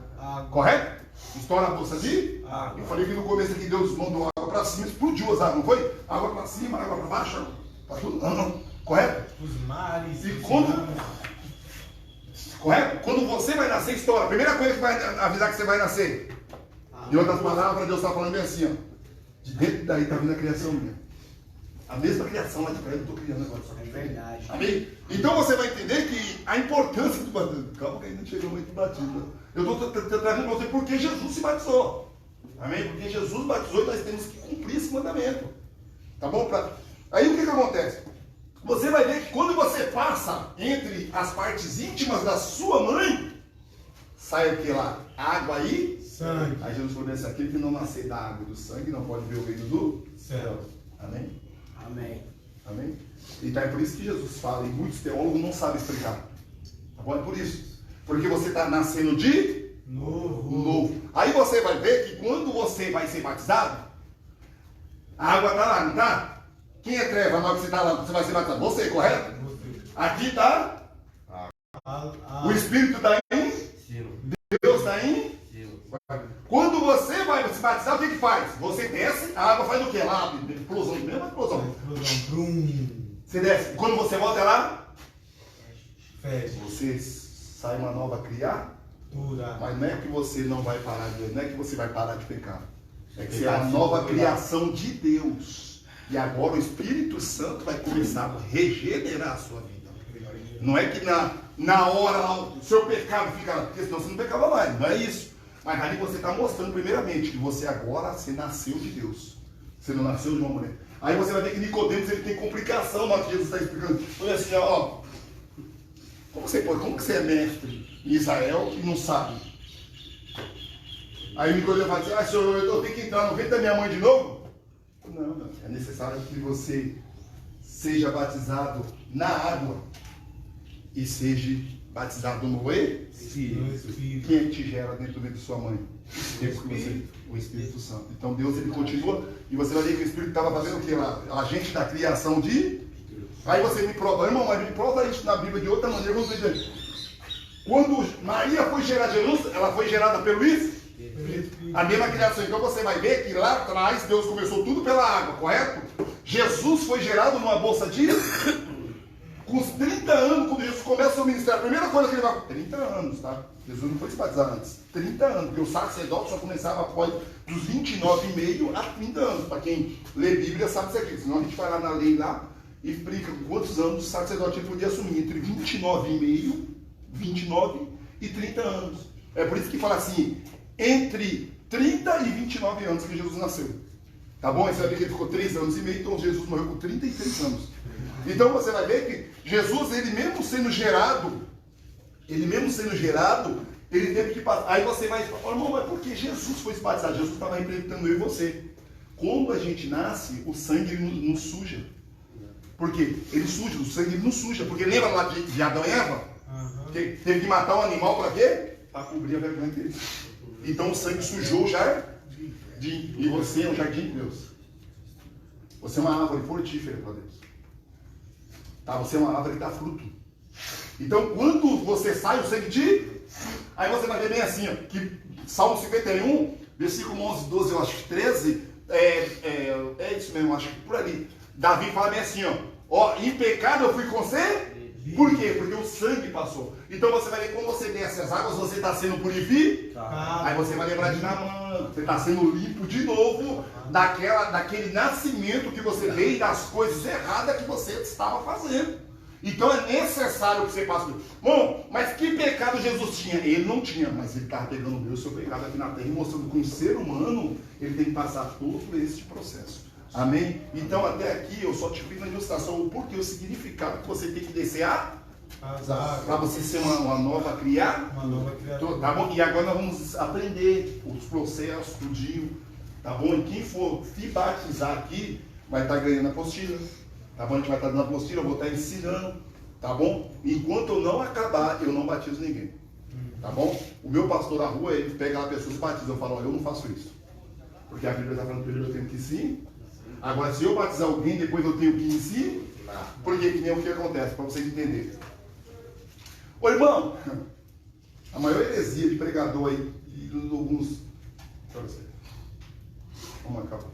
Correto? Estoura a bolsa de água. Eu falei que no começo aqui Deus mandou água para cima, explodiu as águas, não foi? Água para cima, água para baixo, para tudo. Não. Correto? Os mares. E correto? Quando você vai nascer, estoura. A primeira coisa que vai avisar que você vai nascer. Em outras palavras, Deus está falando bem assim, ó. De dentro daí está vindo a criação minha. A mesma criação lá de trás eu estou criando agora. Só que É verdade. amém? Então você vai entender que a importância do batismo. Calma que ainda não chegou muito batismo. Eu estou trazendo para você porque Jesus se batizou. Amém? Porque Jesus batizou e nós temos que cumprir esse mandamento. Tá bom? Aí o que acontece? Você vai ver que quando você passa entre as partes íntimas da sua mãe, sai o que lá? Água e sangue. Aí Jesus falou: aquele que não nascer da água e do sangue não pode ver o reino do Céu. Amém? Amém. Amém? Então é por isso que Jesus fala, e muitos teólogos não sabem explicar. Tá bom? É por isso. Porque você está nascendo de novo. Aí você vai ver que quando você vai ser batizado, a água está lá, não está? Quem é treva na hora que você está lá, você vai ser batizado? Você, correto? Aqui está. O Espírito está em? Deus está em? Quando você vai se batizar, o que faz? Você desce, a água faz o quê? Lá, explosão, mesmo explosão. Você desce. Quando você volta lá, você sai uma nova criatura. Mas não é que você não vai parar de, não é que você vai parar de pecar. É que você é a nova criação de Deus. E agora o Espírito Santo vai começar a regenerar a sua vida. Não é que na hora lá, o seu pecado fica lá, porque senão você não pecava mais. Não é isso. Mas ali você está mostrando primeiramente que você agora nasceu de Deus. Você não nasceu de uma mulher. Aí você vai ver que Nicodemos ele tem complicação na hora que Jesus está explicando. Olha assim, ó. Como que você é mestre em Israel e não sabe? Aí Nicodemos vai dizer: senhor, eu tenho que entrar no ventre da minha mãe de novo? Não. É necessário que você seja batizado na água e seja batizado no Espírito. Quem é que te gera dentro do ventre de sua mãe? O Espírito Santo. Então Deus ele continua e você vai ver que o Espírito estava fazendo o que lá? A gente da criação de... Aí você me prova, irmão, mas me prova isso na Bíblia de outra maneira. Vamos ver. Quando Maria foi gerar Jesus, ela foi gerada pelo Espírito. A mesma criação. Então você vai ver que lá atrás Deus começou tudo pela água, correto? Jesus foi gerado numa bolsa de... Com os 30 anos, quando Jesus começa o seu ministério, a primeira coisa que ele vai... 30 anos, tá? Jesus não foi se batizar antes. 30 anos, porque o sacerdote só começava após dos 29,5 a 30 anos. Para quem lê Bíblia sabe isso aqui. Senão a gente vai lá na lei lá e explica quantos anos o sacerdote ele podia assumir. Entre 29,5, 29 e 30 anos. É por isso que fala assim, entre 30 e 29 anos que Jesus nasceu. Tá bom? Aí você vai ver que ele ficou 3 anos e meio, então Jesus morreu com 33 anos. Então você vai ver que Jesus, ele mesmo sendo gerado, ele teve que passar. Aí você vai falar: irmão, mas por que Jesus foi se batizar? Jesus estava representando eu e você. Quando a gente nasce, o sangue não suja. Por quê? Ele suja, o sangue não suja. Porque lembra lá de Adão e Eva? Que teve que matar um animal para quê? Para cobrir a vergonha deles. Então o sangue sujou o jardim. E você é o jardim de Deus. Você é uma árvore frutífera para Deus. Tá? Você é uma árvore que dá fruto. Então, quando você sai, o sangue de... Aí você vai ver bem assim, ó, que Salmo 51, versículo 11, 12, eu acho que 13, é isso mesmo, acho que por ali. Davi fala bem assim, ó, em pecado eu fui concebido. Por quê? Porque o sangue passou. Então você vai ver que quando você desce as águas, você está sendo purificado. Aí você vai lembrar de Naamã. Você está sendo limpo de novo daquele nascimento que você veio e das coisas erradas que você estava fazendo. Então é necessário que você passe. Bom, mas que pecado Jesus tinha? Ele não tinha, mas ele estava pegando o meu seu pecado aqui na terra e mostrando que um ser humano ele tem que passar todo esse processo. Amém? Então até aqui eu só te fiz na ilustração o porquê, o significado que você tem que descer para você ser uma nova criatura. Tá bom? E agora nós vamos aprender os processos, tudinho. Tá bom? E quem for se batizar aqui vai estar ganhando apostila. Tá bom? A gente vai estar dando apostila, eu vou estar ensinando Tá bom? Enquanto eu não acabar, eu não batizo ninguém. Tá bom? O meu pastor da rua, ele pega lá pessoas e batiza. Eu falo, olha, eu não faço isso. Porque a Bíblia está falando que eu tenho que ir sim. Agora, se eu batizar alguém, depois eu tenho que ir sim. Porque que nem o que acontece, para vocês entenderem. Ô irmão, a maior heresia de pregador aí, de alguns. Vamos acabar.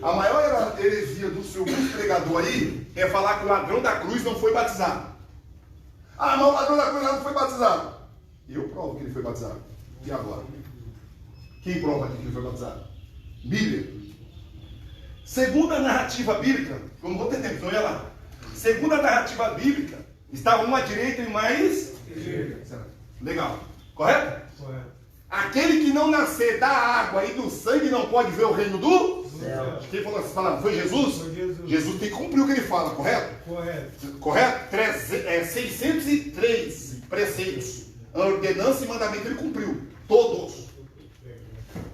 A maior heresia do seu pregador aí é falar que o ladrão da cruz não foi batizado. Ah, mas o ladrão da cruz não foi batizado. Eu provo que ele foi batizado. E agora? Quem prova que ele foi batizado? Bíblia. Segundo a narrativa bíblica, eu não vou ter tempo, então ia lá. Segundo a narrativa bíblica, estava um à direita e mais. Legal. Correto? Correto. Aquele que não nascer da água e do sangue não pode ver o reino do céu. Quem falou essa palavra? Foi Jesus? Foi Jesus. Jesus tem que cumprir o que ele fala, correto? Correto. Correto? 603 preceitos. A ordenança e mandamento ele cumpriu. Todos.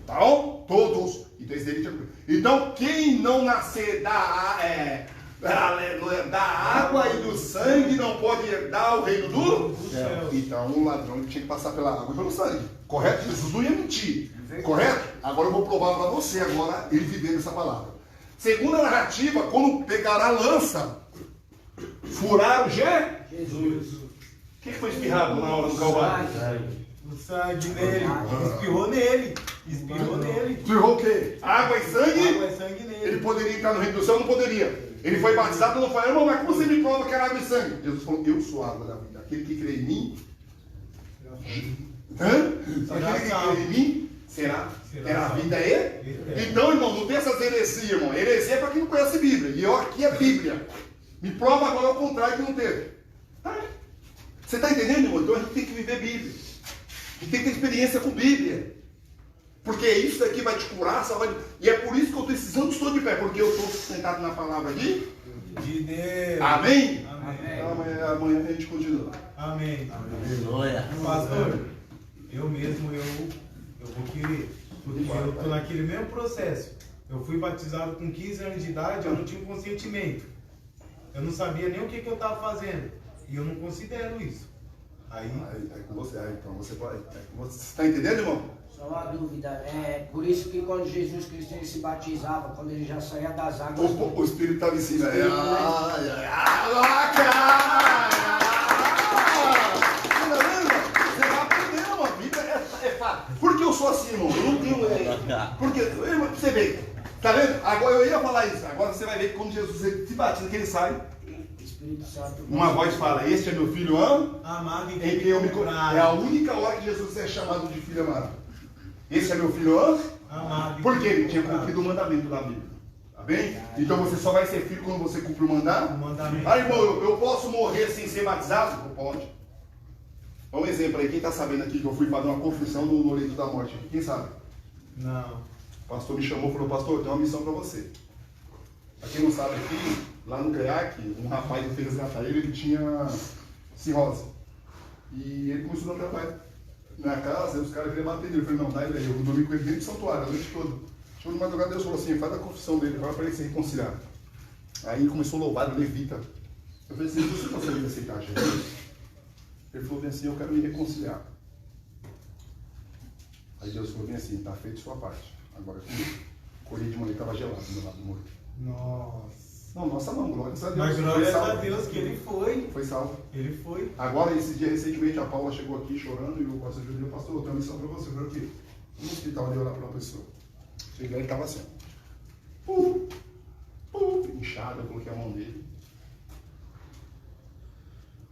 Tá bom? Todos. Então, esse dele tinha cumprido. Então, quem não nascer da água e do sangue não pode herdar o reino do céu. Então, o ladrão tinha que passar pela água e pelo sangue. Correto? Jesus não ia mentir. Correto? Agora eu vou provar para você agora ele vivendo essa palavra. Segundo a narrativa, quando pegaram a lança, furaram Jesus. O que foi espirrado na hora do Calvário? O sangue nele. Espirrou nele. Espirrou nele. Espirrou o quê? Água e sangue? Água e sangue nele. Ele poderia entrar no reino do céu ou não poderia? Ele foi batizado, não falou, irmão, mas como você me prova que era água e sangue? Jesus falou, eu sou a água da vida. Aquele que crê em mim, aquele que crê em mim, terá a vida aí. Então, irmão, não tem essas heresias, irmão. Heresia é para quem não conhece a Bíblia. E eu aqui é Bíblia. Me prova agora ao contrário que não teve. Você está entendendo, irmão? Então a gente tem que viver Bíblia. A gente tem que ter experiência com Bíblia. Porque isso aqui vai te curar, salvar. E é por isso que eu precisando estou de pé. Porque eu estou sustentado na palavra de Deus. Amém? Amém. Então, amanhã a gente continua. Amém. Aleluia. Pastor, eu mesmo, eu vou querer. Porque eu estou naquele mesmo processo. Eu fui batizado com 15 anos de idade, eu não tinha um consentimento. Eu não sabia nem o que eu estava fazendo. E eu não considero isso. Aí É com você. Então você pode. Você está entendendo, irmão? Só uma dúvida, por isso que quando Jesus Cristo ele se batizava, quando ele já saía das águas... O Espírito estava em cima. Você vai aprender, irmão. A vida é fácil. Por que eu sou assim, irmão? Eu não tenho... Porque, irmão, você vê. Tá vendo? Agora eu ia falar isso. Agora você vai ver que quando Jesus se batiza, que ele sai. Espírito Santo... Uma voz fala, este é meu filho amado em quem eu me... É a única hora que Jesus é chamado de filho amado. Esse é meu filho amado. Porque ele tinha cumprido o mandamento da Bíblia. Tá bem? Então você só vai ser filho quando você cumpre o mandamento. Ah, irmão, eu posso morrer sem ser batizado? Não pode. Dá um exemplo aí. Quem está sabendo aqui que eu fui fazer uma confissão no leito da morte? Quem sabe? Não. O pastor me chamou e falou, pastor, eu tenho uma missão para você. Para quem não sabe aqui, lá no CREAC, um rapaz que fez resgatar ele tinha cirrose. E ele começou a dar trabalho na casa, os caras queriam bater nele. Eu falei, não, dá ele aí. Eu dormi com ele dentro do santuário, a noite toda. Chegou de madrugada, Deus falou assim, faz a confissão dele, vai para ele se reconciliar. Aí ele começou a louvar, levita. Eu falei assim, você consegue aceitar Jesus? Ele falou bem assim, eu quero me reconciliar. Aí Deus falou bem assim, está feito sua parte. Agora comigo. Colhi de manhã, estava gelado do meu lado morto. Nossa. Não, nossa não, glórias a Deus. Mas glórias a Deus que ele foi. Foi salvo. Ele foi. Agora, esse dia, recentemente, a Paula chegou aqui chorando e o pastor Júlio disse, pastor, eu tenho uma missão para você. Eu falei, o quê? No hospital de orar para uma pessoa. Cheguei lá e ele estava assim, inchado, eu coloquei a mão nele.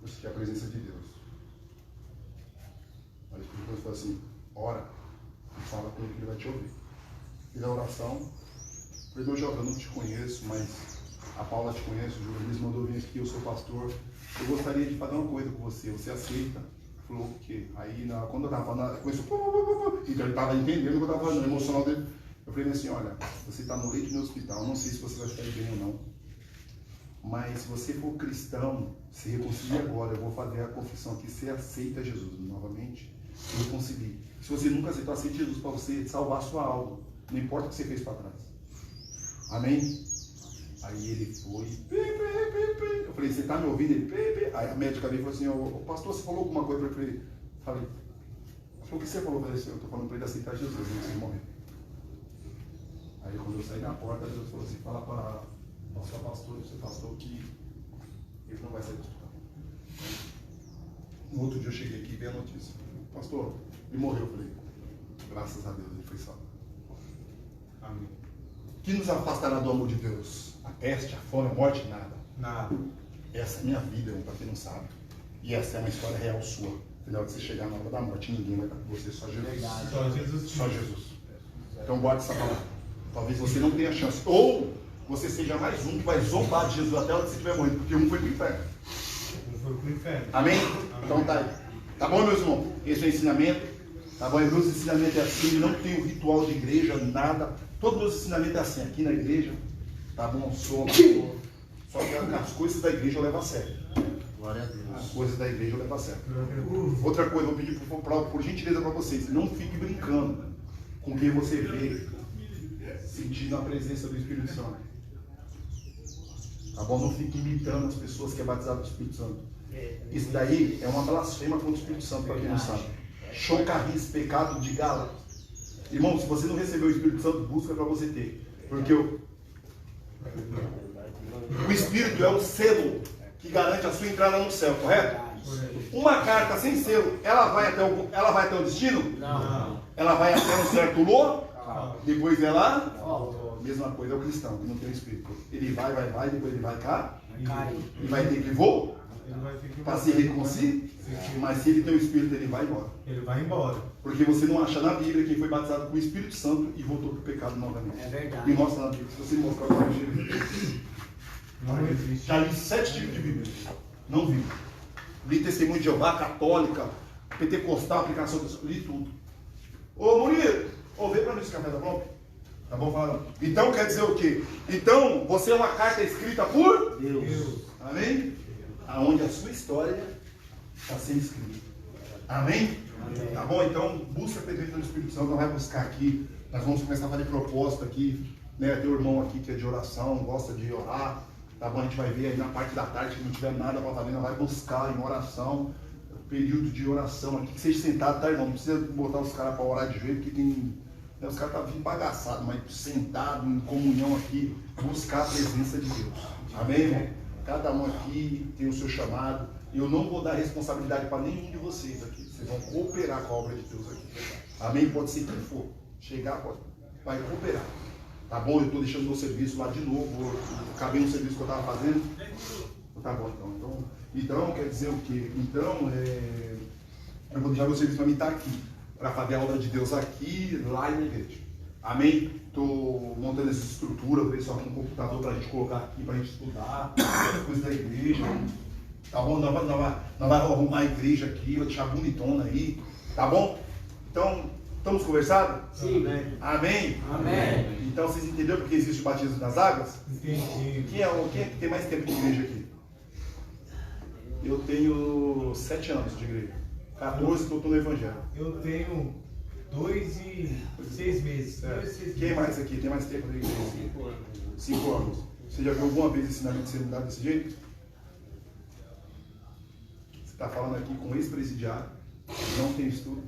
Eu senti a presença de Deus. Aí o Espírito Santo falou assim, ora, e fala com ele que ele vai te ouvir. Fiz a oração. Falei, meu jovem, eu não te conheço, mas a Paula te conhece, o Júlio Luiz mandou vir aqui, eu sou pastor. Eu gostaria de fazer uma coisa com você, você aceita? Falou, o quê? Aí, quando eu estava falando, começou, então ele estava entendendo o que eu estava falando, o emocional dele. Eu falei assim, olha, você está no leito do hospital, não sei se você vai sair bem ou não, mas se você for cristão, se reconcilie agora, eu vou fazer a confissão aqui, você aceita Jesus novamente, eu consegui. Se você nunca aceitou, aceite Jesus para você salvar a sua alma, não importa o que você fez para trás. Amém? Aí ele foi, eu falei, você tá me ouvindo? Ele, aí a médica veio e falou assim, ô pastor, você falou alguma coisa para ele? Falei, o que você falou para ele? Eu tô falando para ele aceitar Jesus antes de morrer. Aí quando eu saí na porta, Deus falou assim, fala para o nosso pastor, seu pastor, que ele não vai sair do hospital. No outro dia eu cheguei aqui e vi a notícia. Pastor, ele morreu. Eu falei, graças a Deus, ele foi salvo. Amém. Que nos afastará do amor de Deus? A peste, a fome, a morte? Nada. Nada. Essa é a minha vida, para quem não sabe. E essa é uma história real sua. Na hora que você chegar na hora da morte, ninguém vai estar com você, só Jesus. Verdade. Só Jesus. Só Jesus. Então guarde essa palavra. Talvez você não tenha chance. Ou você seja mais um que vai zombar de Jesus até a hora que você estiver morrendo, porque um foi para o inferno. Não foi pro inferno. Amém? Amém. Então tá aí. Tá bom, meus irmãos? Esse é o ensinamento. Tá bom? E meus ensinamentos é assim, não tem o ritual de igreja, nada. Todo meus ensinamento é assim, aqui na igreja. Tá bom? Sou pastor. Só que as coisas da igreja eu levo a sério. Glória a Deus. As coisas da igreja eu levo a sério. Outra coisa, eu vou pedir por gentileza para vocês, não fique brincando com quem você vê sentindo a presença do Espírito Santo. Tá bom? Não fique imitando as pessoas que é batizado do Espírito Santo. Isso daí é uma blasfema contra o Espírito Santo, para quem não sabe. Chocarris, pecado de Gálatas. Irmão, se você não recebeu o Espírito Santo, busca para você ter. Porque o Espírito é o selo que garante a sua entrada no céu, correto? Uma carta sem selo, ela vai até o destino? Não. Ela vai até um certo local, depois ela... Volta. Mesma coisa é o cristão, que não tem o Espírito. Ele vai, depois ele vai cá, Cai. e vai ter que voar Ele vai ter que para se reconciliar, mas se ele tem o Espírito, ele vai embora. Ele vai embora. Porque você não acha na Bíblia quem foi batizado com o Espírito Santo e voltou para o pecado novamente. É verdade. Me mostra na Bíblia. Se você mostrar agora, Não existe. já li 7 tipos de Bíblia. Não vi. Li Testemunho de Jeová, Católica, Pentecostal, Aplicação dos... Li tudo. Ô Murilo, vê para mim esse café, tá bom? Tá bom falando? Então quer dizer o quê? Então você é uma carta escrita por Deus. Amém? Aonde a sua história está sendo escrita. Amém? Amém. Tá bom? Então busca a presença do Espírito Santo. Nós vamos buscar aqui. Nós vamos começar a fazer propósito aqui. Né? Tem o irmão aqui que é de oração, gosta de orar. Tá bom? A gente vai ver aí na parte da tarde, se não tiver nada para fazer, nós vamos buscar em oração. Período de oração aqui. Que seja sentado, tá, irmão? Não precisa botar os caras para orar de jeito, que tem. Os caras estão vindo bagaçados, mas sentado em comunhão aqui, buscar a presença de Deus. Amém, irmão? Cada um aqui tem o seu chamado. Eu não vou dar responsabilidade para nenhum de vocês aqui. Vocês vão cooperar com a obra de Deus aqui. Amém? Pode ser quem for. Chegar, vai cooperar. Tá bom? Eu estou deixando meu serviço lá de novo. Eu acabei no serviço que eu estava fazendo. Tá bom, então quer dizer o quê? Então, eu vou deixar meu serviço para mim estar aqui. Para fazer a obra de Deus aqui, lá e na igreja. Amém? Estou montando essa estrutura, o pessoal com um computador para a gente colocar aqui, para a gente estudar as coisas da igreja. Tá bom? Nós vamos arrumar a igreja aqui, vai deixar bonitona aí. Tá bom? Então, estamos conversados? Sim. Amém? Amém. Então, vocês entenderam porque existe o batismo das águas? Entendi. Quem é que tem mais tempo de igreja aqui? Eu tenho 7 anos de igreja. 14 que eu estou no Evangelho. Eu tenho 2 e 6 meses. Quem mais aqui? Tem mais tempo de igreja? 5 anos. Você já viu alguma vez ensinamento sendo dado desse jeito? Você está falando aqui com um ex-presidiário, não tem estudo.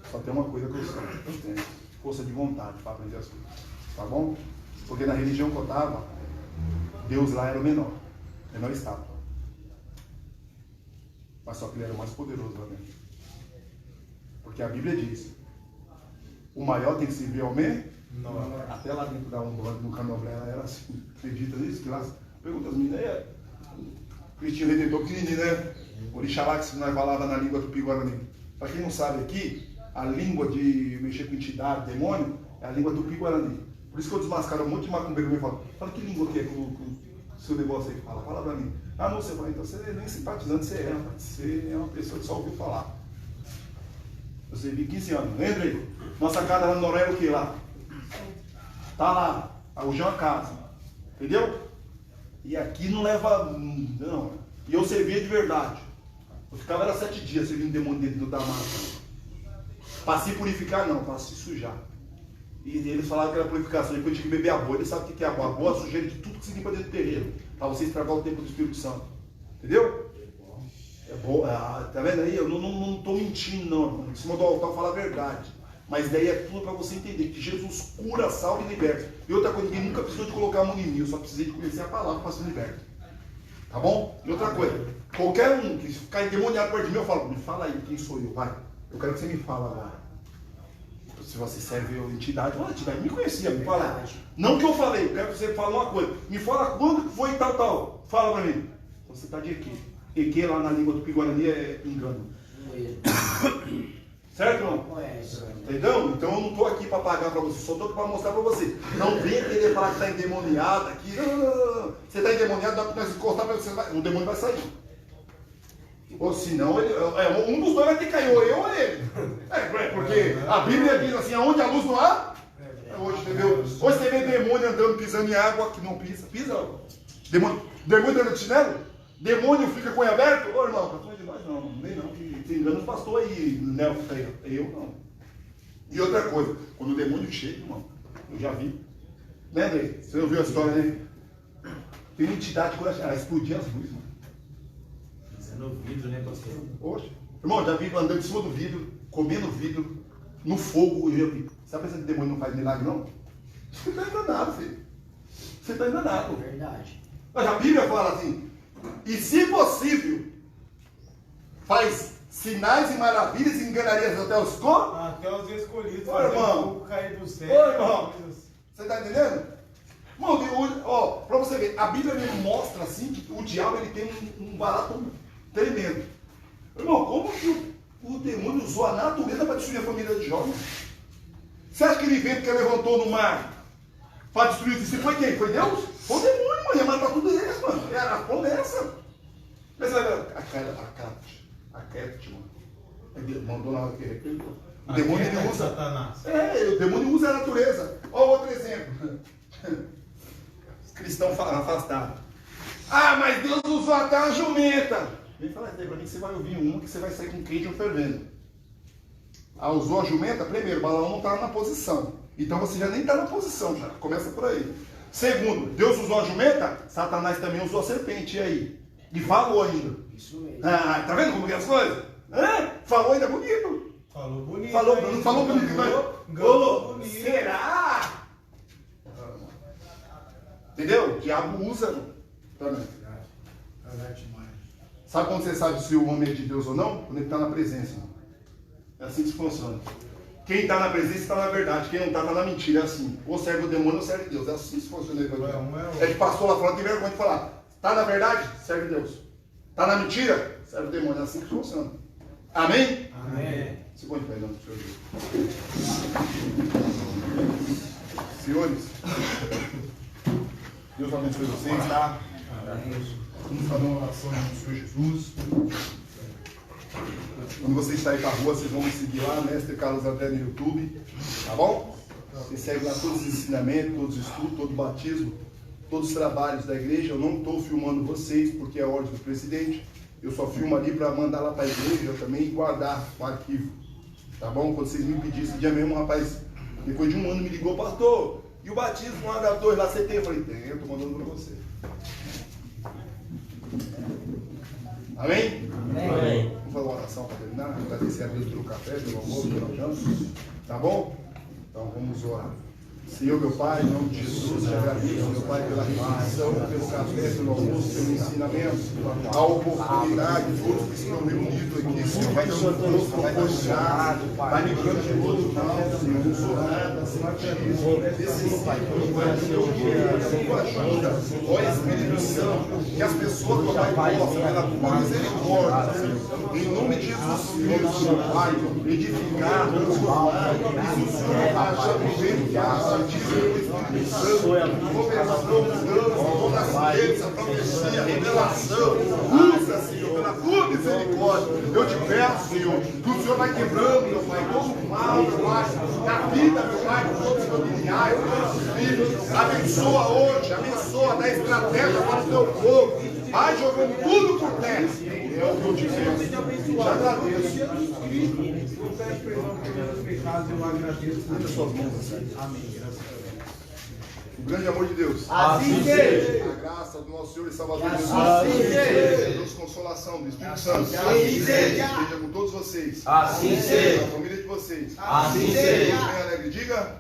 Só tem uma coisa que eu sei. Eu tenho força de vontade para aprender as coisas. Tá bom? Porque na religião que eu estava, Deus lá era o menor estátua. Mas só que ele era o mais poderoso lá dentro. Porque a Bíblia diz, o maior tem que servir ao menor. Até lá dentro da Umbanda, no Candomblé, era assim. Acredita nisso? Que lá, pergunta as meninas, Cristinho Redentor pequenininho, né? Orixalá, que nós falava na língua tupi-guarani. Para quem não sabe aqui, a língua de mexer com entidade, demônio, é a língua tupi-guarani. Por isso que eu desmascaro um monte de macumbeiro e fala que língua que é com o seu negócio aí? Fala pra mim. Ah, não, você fala, então você nem simpatizante você é, rapaz. Você é uma pessoa que só ouviu falar. Você vive 15 anos, lembra aí? Nossa casa lá no Noronha é o que lá? Tá lá, o João Casa. Entendeu? E aqui não leva. Não. E eu servia de verdade. Eu ficava era 7 dias servindo demônio dentro da massa. Para se purificar não, para se sujar. E eles falaram que era purificação, depois tinha que beber a boa. Ele sabe o que é a boa? A boa é a sujeira de tudo que se limpa dentro do terreiro, para você estragar o tempo do Espírito Santo. Entendeu? É bom, tá vendo aí? Eu não estou mentindo, não, irmão. Em cima do altar eu falo a verdade. Mas daí é tudo para você entender que Jesus cura, salva e liberta. E outra coisa, ninguém nunca precisou de colocar a mão em mim, eu só precisei de conhecer a palavra para ser liberto. Tá bom? E outra coisa, qualquer um que ficar endemoniado perto de mim, eu falo, me fala aí quem sou eu, vai. Eu quero que você me fale agora. Se você serve a entidade, a entidade me conhecia, me fala. Não que eu falei, eu quero que você fale uma coisa. Me fala quando foi tal. Fala para mim. Você está de Eque. Eque lá na língua do Piguarani é engano. Certo, irmão? Entendeu? Então eu não estou aqui para pagar para você, só estou aqui para mostrar para você. Não venha querer falar que está endemoniado aqui. Não. Você está endemoniado, dá para nós encostar para você, o demônio vai sair. Ou senão, um dos dois vai ter que cair, ou eu ou ele. Porque a Bíblia diz assim, aonde a luz não há, hoje, entendeu? Hoje você vê demônio andando, pisando em água, que não pisa. Demônio andando de chinelo? Demônio fica com o olho aberto? Ô irmão, tá falando de nós não, nem não, que tem engano os pastor aí, Nel, eu não. E outra coisa, quando o demônio chega, irmão, eu já vi. Né, Andrei? Você não viu a história, né? Tem uma entidade que ela explodia as luzes, mano. No vidro, né, pastor? Oxe. Irmão, já vi andando em cima do vidro, comendo vidro, no fogo. Eu já vi. Sabe pensando que demônio não faz milagre, não? Você está enganado, filho. Você está enganado. Verdade. Mas a Bíblia fala assim, e se possível, faz sinais e maravilhas e enganarias até os Até os escolhidos. Ô, irmão. Fogo cair do céu. Ô, irmão. Você está entendendo? Irmão, ó, para você ver, a Bíblia me mostra assim que o diabo ele tem um barato tremendo. Irmão, como que o demônio usou a natureza para destruir a família de Jó? Você acha que aquele vento que levantou no mar para destruir os discípulos foi quem? Foi Deus? Foi o demônio, mano. Ia matar tudo eles, mano. Era a promessa. Mas a Cat, mano. Ele mandou na hora que ele o demônio ele usa. Satanás. O demônio usa a natureza. Olha outro exemplo. Os cristãos afastados. Ah, mas Deus usou até a jumenta. Vem falar isso aí pra mim que você vai ouvir uma que você vai sair com queijo fervendo. Ah, usou a jumenta? Primeiro, o balão não está na posição. Então você já nem está na posição, já. Começa por aí. Segundo, Deus usou a jumenta, Satanás também usou a serpente. E aí? E falou ainda. Isso mesmo. Ah, tá vendo como que é as coisas? Falou ainda bonito. Falou bonito. Não falou bonito, Ganhou bonito. Será? Entendeu? O diabo usa também. Sabe quando você sabe se o homem é de Deus ou não? Quando ele está na presença. É assim que funciona. Quem está na presença está na verdade. Quem não está na mentira. É assim. Ou serve o demônio ou serve Deus. É assim que funciona. Ele passou lá fora, tem vergonha de falar. Está na verdade? Serve Deus. Está na mentira? Serve o demônio. É assim que funciona. Amém? Amém. Se põe de pé, não, senhores, Deus abençoe vocês, tá? Vamos fazer uma oração no Senhor Jesus. Quando você está aí para a rua, vocês vão me seguir lá, Mestre Carlos André no YouTube, tá bom? Você segue lá todos os ensinamentos, todos os estudos, todo o batismo, todos os trabalhos da igreja. Eu não estou filmando vocês porque é a ordem do presidente. Eu só filmo ali para mandar lá para a igreja também e guardar o arquivo. Tá bom? Quando vocês me pedissem, esse dia mesmo, um rapaz, depois de um ano, me ligou, pastor, e o batismo lá da torre, lá você tem? Eu falei, tem, eu estou mandando para você. Amém? Amém. Vamos fazer uma oração para terminar, agradecer a Deus pelo café, pelo almoço, pela janta. Tá bom? Então vamos orar. Senhor, meu Pai, em nome de Jesus, te agradeço, meu Pai, pela reflexão, pelo café, pelo almoço, pelo ensinamento, a oportunidade, todos que estão reunidos aqui, Senhor, vai dando força, vai dando graça, vai livrando de todo mal, Senhor, não sou nada, Senhor, necessito, Pai, do teu guia, da tua ajuda, ó Espírito Santo, que as pessoas, meu Pai, possam, pela tua misericórdia, Senhor, em nome de Jesus Cristo, meu Pai, edificar, transformar, e se o Senhor acha que a toda a ciência, a profecia, a revelação, usa, Senhor, pela tua misericórdia. Eu te peço, Senhor, que o Senhor vai quebrando, meu Pai, todo o mal, meu Pai, da vida, meu Pai, de todos os familiares, dos nossos filhos. Abençoa hoje, abençoa, dá estratégia para o teu povo. Vai jogando tudo por terra. É o que eu te peço. Eu agradeço. Jesus Cristo, eu peço perdão pelos meus pecados, eu agradeço. Levanta suas mãos assim. Amém. Graças a Deus. O grande amor de Deus. Assim seja. A graça do nosso Senhor e Salvador Jesus Assim seja. a Deus consolação do Espírito Santo. Assim seja. Esteja com todos vocês. Assim seja. A família de vocês. Assim Deus seja. bem alegre. Diga.